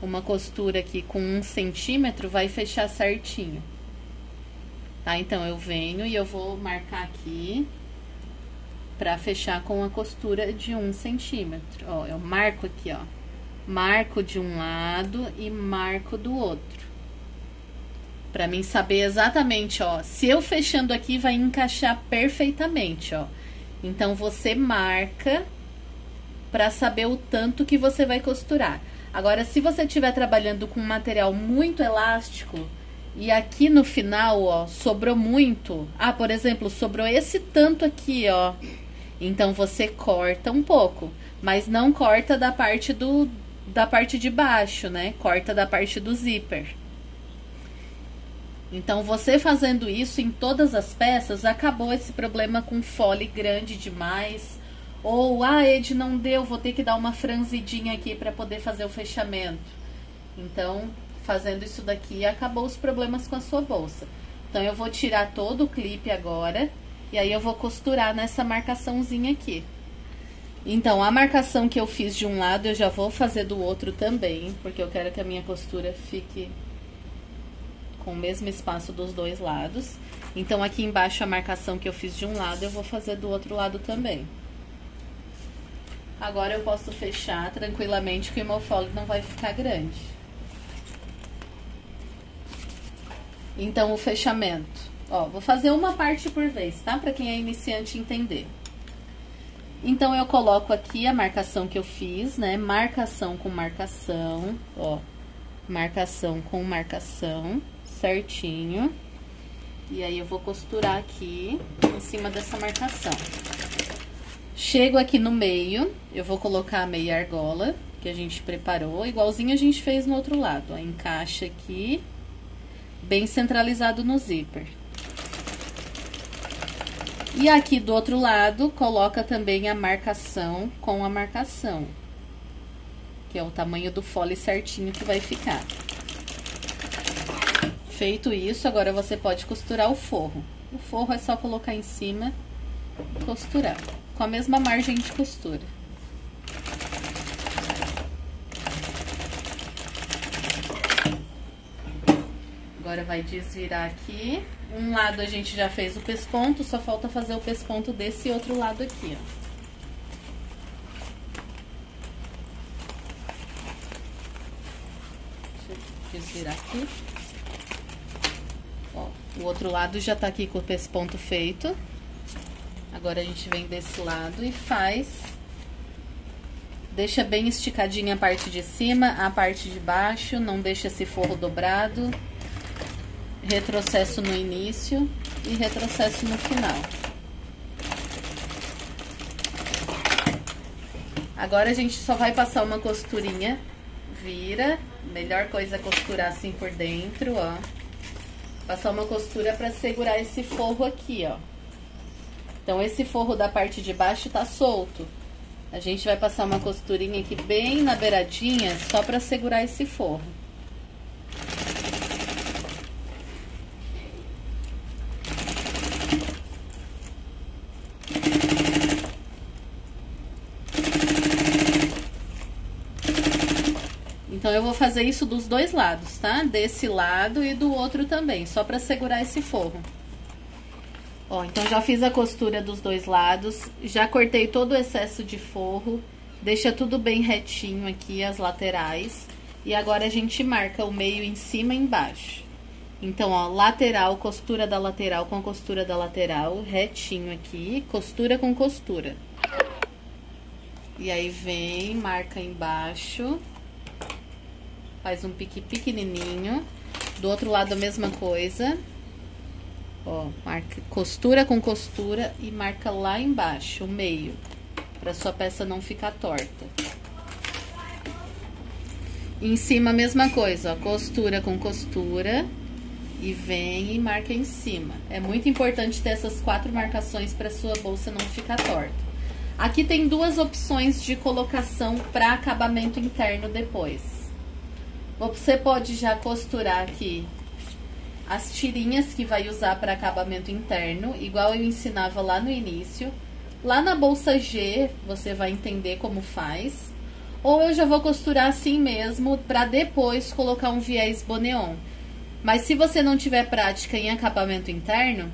uma costura aqui com 1 centímetro, vai fechar certinho. Tá? Então eu venho e eu vou marcar aqui pra fechar com a costura de 1 centímetro. Ó, eu marco aqui, ó. Marco de um lado e marco do outro. Pra mim saber exatamente, ó. Se eu fechando aqui, vai encaixar perfeitamente, ó. Então, você marca pra saber o tanto que você vai costurar. Agora, se você estiver trabalhando com um material muito elástico e aqui no final, ó, sobrou muito. Ah, por exemplo, sobrou esse tanto aqui, ó. Então, você corta um pouco, mas não corta da parte de baixo, né? Corta da parte do zíper. Então, você fazendo isso em todas as peças, acabou esse problema com fole grande demais. Ou, ah, Ed, não deu, vou ter que dar uma franzidinha aqui para poder fazer o fechamento. Então, fazendo isso daqui, acabou os problemas com a sua bolsa. Então, eu vou tirar todo o clipe agora. E aí, eu vou costurar nessa marcaçãozinha aqui. Então, a marcação que eu fiz de um lado, eu já vou fazer do outro também. Porque eu quero que a minha costura fique com o mesmo espaço dos dois lados. Então, aqui embaixo, a marcação que eu fiz de um lado, eu vou fazer do outro lado também. Agora, eu posso fechar tranquilamente, que o meu fole não vai ficar grande. Então, o fechamento. Ó, vou fazer uma parte por vez, tá? Pra quem é iniciante entender. Então, eu coloco aqui a marcação que eu fiz, né? Marcação com marcação, ó. Marcação com marcação, certinho. E aí, eu vou costurar aqui em cima dessa marcação. Chego aqui no meio, eu vou colocar a meia argola que a gente preparou, igualzinho a gente fez no outro lado, ó. Encaixa aqui, bem centralizado no zíper. E aqui do outro lado, coloca também a marcação com a marcação, que é o tamanho do fole certinho que vai ficar. Feito isso, agora você pode costurar o forro. O forro é só colocar em cima e costurar, com a mesma margem de costura. Agora vai desvirar aqui. Um lado a gente já fez o pesponto, só falta fazer o pesponto desse outro lado aqui, ó. Deixa eu desvirar aqui. Ó, o outro lado já tá aqui com o pesponto feito. Agora a gente vem desse lado e faz. Deixa bem esticadinha a parte de cima, a parte de baixo, não deixa esse forro dobrado. Retrocesso no início e retrocesso no final. Agora a gente só vai passar uma costurinha, vira, melhor coisa é costurar assim por dentro, ó. Passar uma costura pra segurar esse forro aqui, ó. Então, esse forro da parte de baixo tá solto. A gente vai passar uma costurinha aqui bem na beiradinha, só pra segurar esse forro. Então, eu vou fazer isso dos dois lados, tá? Desse lado e do outro também, só pra segurar esse forro. Ó, então, já fiz a costura dos dois lados, já cortei todo o excesso de forro, deixa tudo bem retinho aqui, as laterais. E agora, a gente marca o meio em cima e embaixo. Então, ó, lateral, costura da lateral com a costura da lateral, retinho aqui, costura com costura. E aí vem, marca embaixo, faz um pique pequenininho. Do outro lado a mesma coisa. Ó, marca costura com costura e marca lá embaixo, o meio, pra sua peça não ficar torta. Em cima a mesma coisa, ó, costura com costura e vem e marca em cima. É muito importante ter essas 4 marcações para sua bolsa não ficar torta. Aqui tem 2 opções de colocação para acabamento interno depois. Você pode já costurar aqui as tirinhas que vai usar para acabamento interno, igual eu ensinava lá no início. Lá na bolsa G, você vai entender como faz. Ou eu já vou costurar assim mesmo, para depois colocar um viés boneon. Mas se você não tiver prática em acabamento interno,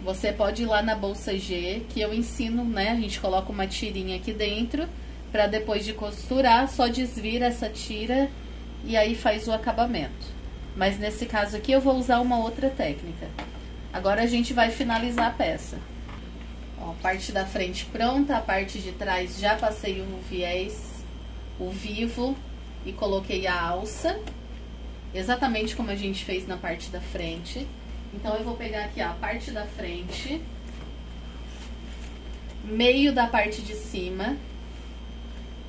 você pode ir lá na bolsa G, que eu ensino, né? A gente coloca uma tirinha aqui dentro, para depois de costurar, só desvira essa tira e aí faz o acabamento. Mas nesse caso aqui eu vou usar uma outra técnica. Agora a gente vai finalizar a peça. Ó, a parte da frente pronta, a parte de trás já passei o viés, o vivo e coloquei a alça, exatamente como a gente fez na parte da frente. Então eu vou pegar aqui, ó, a parte da frente, meio da parte de cima,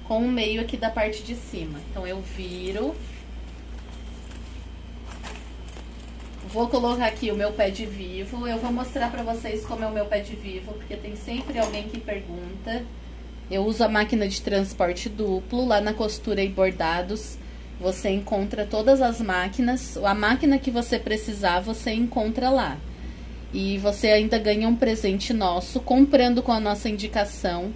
com o meio aqui da parte de cima. Então eu viro, vou colocar aqui o meu pé de vivo. Eu vou mostrar pra vocês como é o meu pé de vivo, porque tem sempre alguém que pergunta. Eu uso a máquina de transporte duplo. Lá na Costura e Bordados você encontra todas as máquinas. A máquina que você precisar, você encontra lá. E você ainda ganha um presente nosso, comprando com a nossa indicação.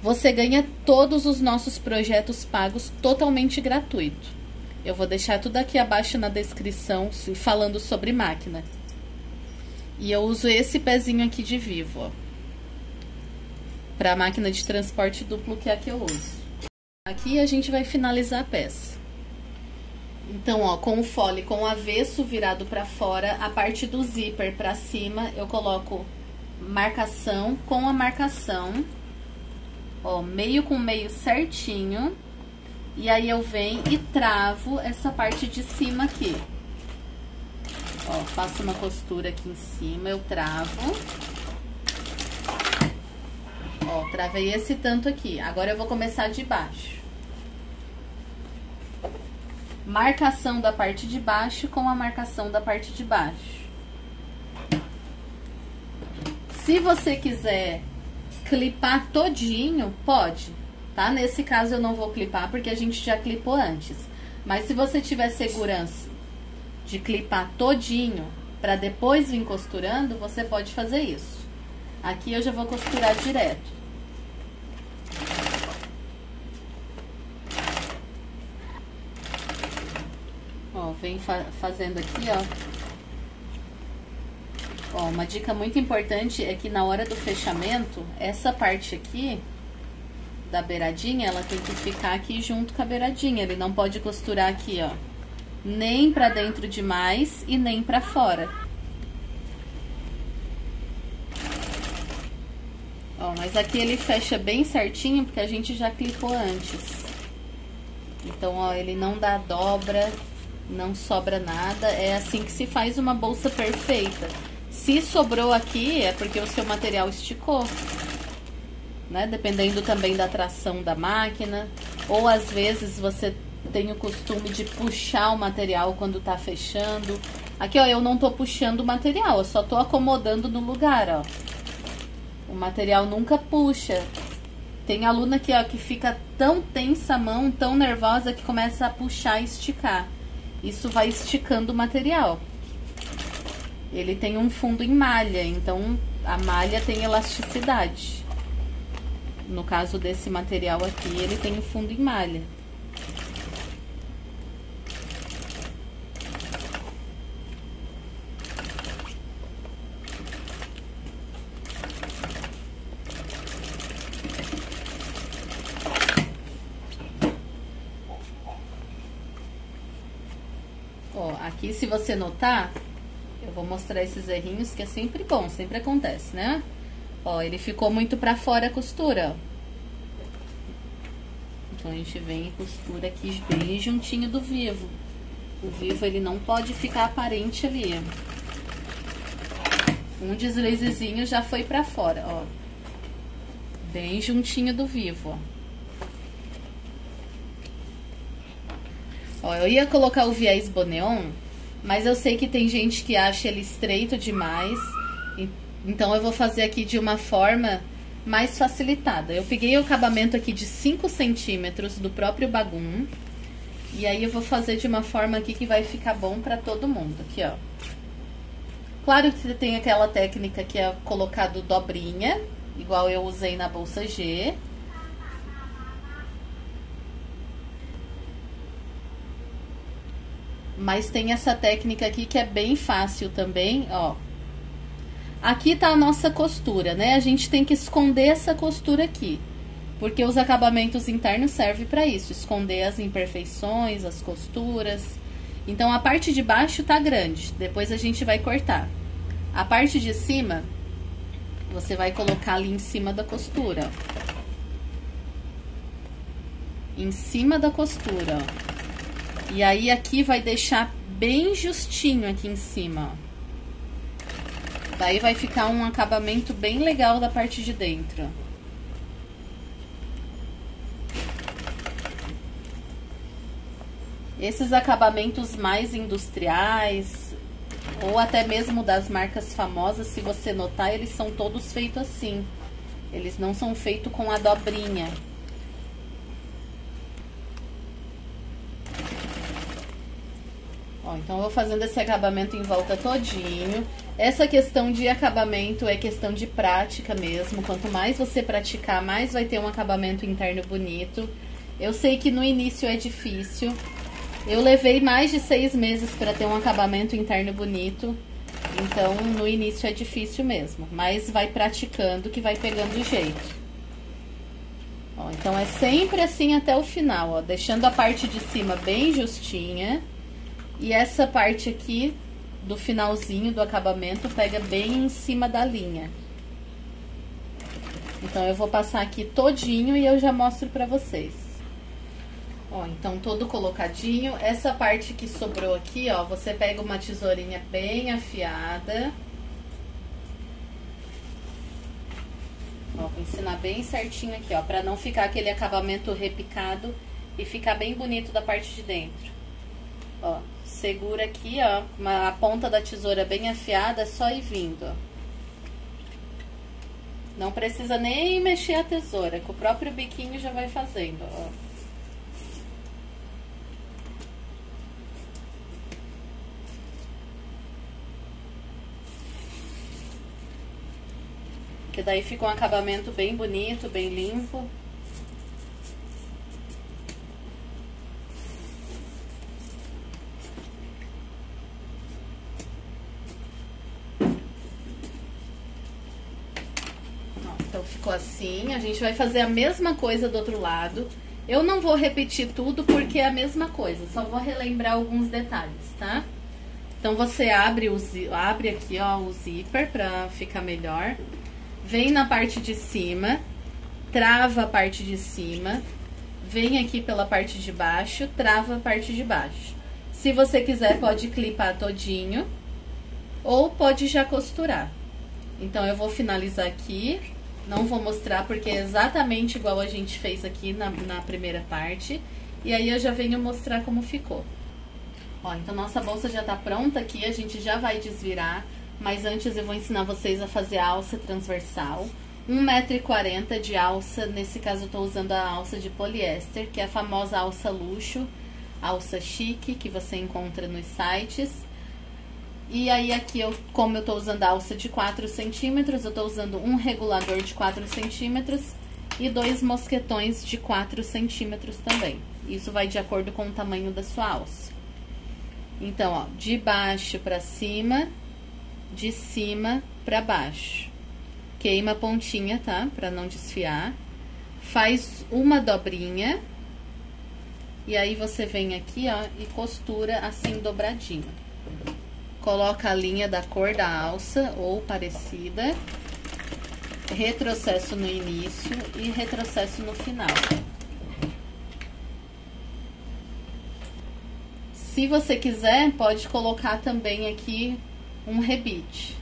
Você ganha todos os nossos projetos pagos totalmente gratuito. Eu vou deixar tudo aqui abaixo na descrição, falando sobre máquina. E eu uso esse pezinho aqui de vivo, ó, para a máquina de transporte duplo, que é a que eu uso. Aqui a gente vai finalizar a peça. Então, ó, com o fole com o avesso virado para fora, a parte do zíper para cima, eu coloco marcação com a marcação, ó, meio com meio certinho. E aí eu venho e travo essa parte de cima aqui. Ó, faço uma costura aqui em cima, eu travo. Ó, travei esse tanto aqui. Agora eu vou começar de baixo. Marcação da parte de baixo com a marcação da parte de baixo. Se você quiser clipar todinho, pode, tá? Nesse caso eu não vou clipar porque a gente já clipou antes. Mas se você tiver segurança de clipar todinho para depois vir costurando, você pode fazer isso. Aqui eu já vou costurar direto. Ó, vem fazendo aqui, ó. Ó, uma dica muito importante é que na hora do fechamento, essa parte aqui da beiradinha, ela tem que ficar aqui junto com a beiradinha. Ele não pode costurar aqui, ó, nem pra dentro demais e nem pra fora. Ó, mas aqui ele fecha bem certinho porque a gente já clipou antes. Então, ó, ele não dá dobra, não sobra nada. É assim que se faz uma bolsa perfeita. Se sobrou aqui, é porque o seu material esticou, né? Dependendo também da tração da máquina. Ou às vezes você tem o costume de puxar o material quando tá fechando. Aqui, ó, eu não tô puxando o material, eu só tô acomodando no lugar, ó. O material nunca puxa. Tem aluna aqui, ó, que fica tão tensa a mão, tão nervosa, que começa a puxar e esticar. Isso vai esticando o material. Ele tem um fundo em malha, então a malha tem elasticidade. No caso desse material aqui, ele tem o fundo em malha. Ó, aqui se você notar, eu vou mostrar esses errinhos que é sempre bom, sempre acontece, né? Ó, ele ficou muito pra fora a costura, ó. Então a gente vem e costura aqui bem juntinho do vivo. O vivo ele não pode ficar aparente ali. Um deslizezinho já foi pra fora, ó. Bem juntinho do vivo, ó. Ó, eu ia colocar o viés boneon, mas eu sei que tem gente que acha ele estreito demais. Então eu vou fazer aqui de uma forma mais facilitada. Eu peguei o acabamento aqui de 5 centímetros do próprio bagum. E aí eu vou fazer de uma forma aqui que vai ficar bom pra todo mundo. Aqui, ó. Claro que você tem aquela técnica que é colocado dobrinha, igual eu usei na bolsa G. Mas tem essa técnica aqui que é bem fácil também, ó. Aqui tá a nossa costura, né? A gente tem que esconder essa costura aqui. Porque os acabamentos internos servem para isso, esconder as imperfeições, as costuras. Então, a parte de baixo tá grande, depois a gente vai cortar. A parte de cima, você vai colocar ali em cima da costura, ó. Em cima da costura, ó. E aí, aqui vai deixar bem justinho aqui em cima, ó. Daí vai ficar um acabamento bem legal da parte de dentro, ó. Esses acabamentos mais industriais, ou até mesmo das marcas famosas, se você notar, eles são todos feitos assim. Eles não são feitos com a dobrinha. Ó, então eu vou fazendo esse acabamento em volta todinho. Essa questão de acabamento é questão de prática mesmo. Quanto mais você praticar, mais vai ter um acabamento interno bonito. Eu sei que no início é difícil. Eu levei mais de 6 meses para ter um acabamento interno bonito. Então, no início é difícil mesmo. Mas vai praticando que vai pegando o jeito. Ó, então, é sempre assim até o final, ó. Deixando a parte de cima bem justinha. E essa parte aqui, do finalzinho do acabamento, pega bem em cima da linha. Então, eu vou passar aqui todinho e eu já mostro pra vocês. Ó, então, todo colocadinho. Essa parte que sobrou aqui, ó, você pega uma tesourinha bem afiada. Ó, vou ensinar bem certinho aqui, ó, pra não ficar aquele acabamento repicado e ficar bem bonito da parte de dentro. Ó, segura aqui, ó, a ponta da tesoura bem afiada, é só ir vindo, ó. Não precisa nem mexer a tesoura, que o próprio biquinho já vai fazendo, ó. Que daí fica um acabamento bem bonito, bem limpo. Então ficou assim. A gente vai fazer a mesma coisa do outro lado. Eu não vou repetir tudo porque é a mesma coisa, só vou relembrar alguns detalhes, tá? Então você abre aqui, ó, o zíper pra ficar melhor. Vem na parte de cima, trava a parte de cima, vem aqui pela parte de baixo, trava a parte de baixo. Se você quiser, pode clipar todinho, ou pode já costurar. Então, eu vou finalizar aqui, não vou mostrar porque é exatamente igual a gente fez aqui na primeira parte. E aí, eu já venho mostrar como ficou. Ó, então, nossa bolsa já tá pronta aqui, a gente já vai desvirar. Mas antes eu vou ensinar vocês a fazer a alça transversal. 1,40 m de alça, nesse caso eu tô usando a alça de poliéster, que é a famosa alça luxo, alça chique, que você encontra nos sites. E aí aqui, como eu tô usando a alça de 4 centímetros, eu tô usando um regulador de 4 centímetros e 2 mosquetões de 4 centímetros também. Isso vai de acordo com o tamanho da sua alça. Então, ó, de baixo pra cima, de cima pra baixo. Queima a pontinha, tá? Pra não desfiar. Faz uma dobrinha. E aí, você vem aqui, ó, e costura assim, dobradinho. Coloca a linha da cor da alça, ou parecida. Retrocesso no início e retrocesso no final. Se você quiser, pode colocar também aqui um rebite.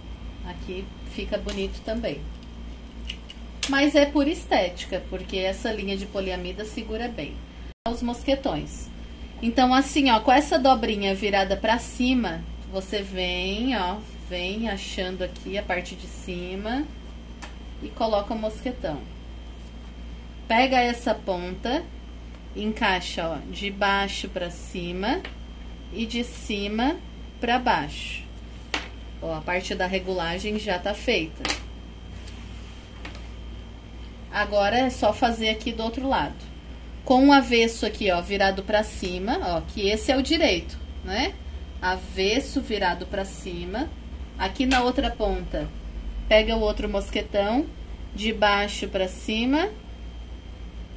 Aqui fica bonito também. Mas é por estética, porque essa linha de poliamida segura bem os mosquetões. Então, assim, ó, com essa dobrinha virada pra cima, você vem, ó, vem achando aqui a parte de cima e coloca o mosquetão. Pega essa ponta, encaixa, ó, de baixo pra cima e de cima pra baixo. Ó, a parte da regulagem já tá feita. Agora é só fazer aqui do outro lado. Com o avesso aqui, ó, virado pra cima, ó, que esse é o direito, né? Avesso virado pra cima. Aqui na outra ponta, pega o outro mosquetão, de baixo pra cima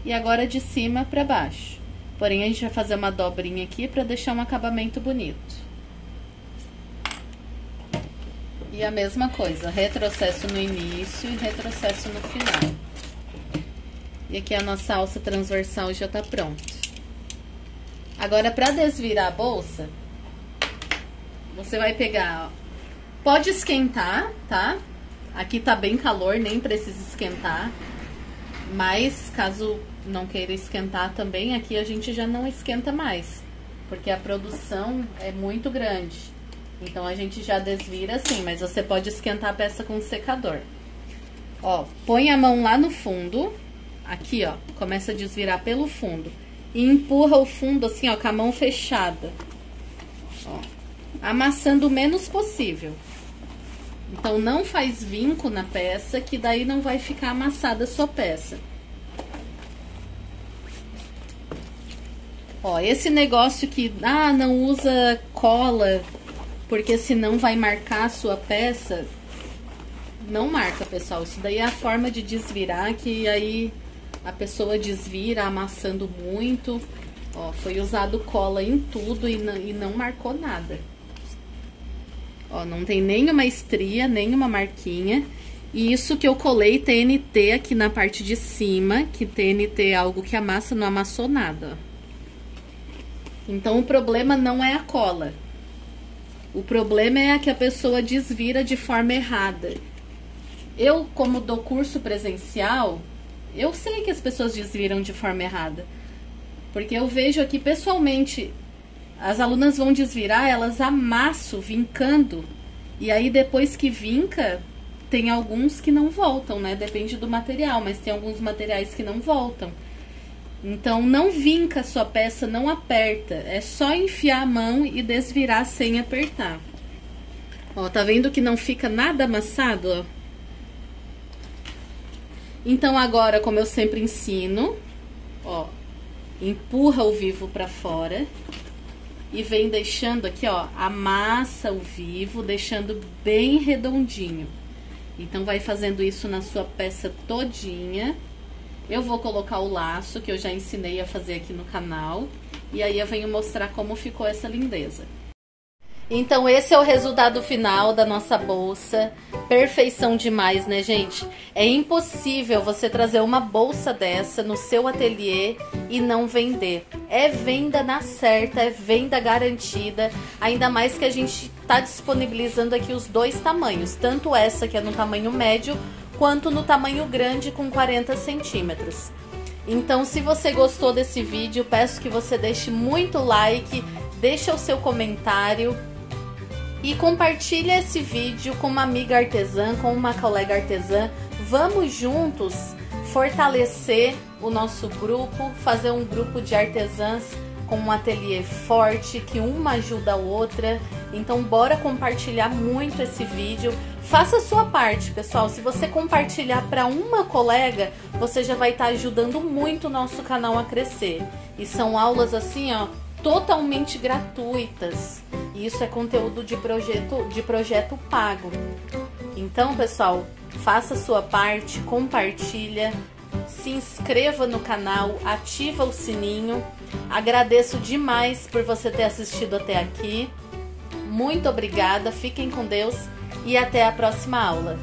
e agora de cima pra baixo. Porém, a gente vai fazer uma dobrinha aqui pra deixar um acabamento bonito. E a mesma coisa, retrocesso no início e retrocesso no final. E aqui a nossa alça transversal já tá pronta. Agora, pra desvirar a bolsa, você vai pegar, ó, pode esquentar, tá? Aqui tá bem calor, nem precisa esquentar. Mas, caso não queira esquentar também, aqui a gente já não esquenta mais. Porque a produção é muito grande. Então, a gente já desvira assim, mas você pode esquentar a peça com um secador. Ó, põe a mão lá no fundo. Aqui, ó, começa a desvirar pelo fundo. E empurra o fundo assim, ó, com a mão fechada. Ó, amassando o menos possível. Então, não faz vinco na peça, que daí não vai ficar amassada a sua peça. Ó, esse negócio que, não usa cola, porque senão vai marcar a sua peça. Não marca, pessoal. Isso daí é a forma de desvirar, que aí a pessoa desvira amassando muito. Ó, foi usado cola em tudo e não marcou nada. Ó, não tem nenhuma estria, nenhuma marquinha. E isso que eu colei TNT aqui na parte de cima, que TNT é algo que amassa, não amassou nada. Então, o problema não é a cola. O problema é que a pessoa desvira de forma errada. Eu, como dou curso presencial, eu sei que as pessoas desviram de forma errada. Porque eu vejo aqui pessoalmente, as alunas vão desvirar, elas amassam, vincando. E aí depois que vinca, tem alguns que não voltam, né? Depende do material, mas tem alguns materiais que não voltam. Então, não vinca a sua peça, não aperta. É só enfiar a mão e desvirar sem apertar. Ó, tá vendo que não fica nada amassado, ó? Então, agora, como eu sempre ensino, ó, empurra o vivo pra fora e vem deixando aqui, ó, amassa o vivo, deixando bem redondinho. Então, vai fazendo isso na sua peça todinha. Eu vou colocar o laço, que eu já ensinei a fazer aqui no canal, e aí eu venho mostrar como ficou essa lindeza. Então, esse é o resultado final da nossa bolsa. Perfeição demais, né, gente? É impossível você trazer uma bolsa dessa no seu ateliê e não vender. É venda na certa, é venda garantida. Ainda mais que a gente tá disponibilizando aqui os dois tamanhos. Tanto essa que é no tamanho médio, quanto no tamanho grande com 40 centímetros. Então, se você gostou desse vídeo, peço que você deixe muito like, deixe o seu comentário e compartilhe esse vídeo com uma amiga artesã, com uma colega artesã. Vamos juntos fortalecer o nosso grupo, fazer um grupo de artesãs com um ateliê forte, que uma ajuda a outra. Então, bora compartilhar muito esse vídeo. Faça a sua parte, pessoal. Se você compartilhar para uma colega, você já vai estar ajudando muito o nosso canal a crescer. E são aulas assim, ó, totalmente gratuitas. E isso é conteúdo de projeto pago. Então, pessoal, faça a sua parte, compartilha, se inscreva no canal, ativa o sininho. Agradeço demais por você ter assistido até aqui. Muito obrigada, fiquem com Deus e até a próxima aula.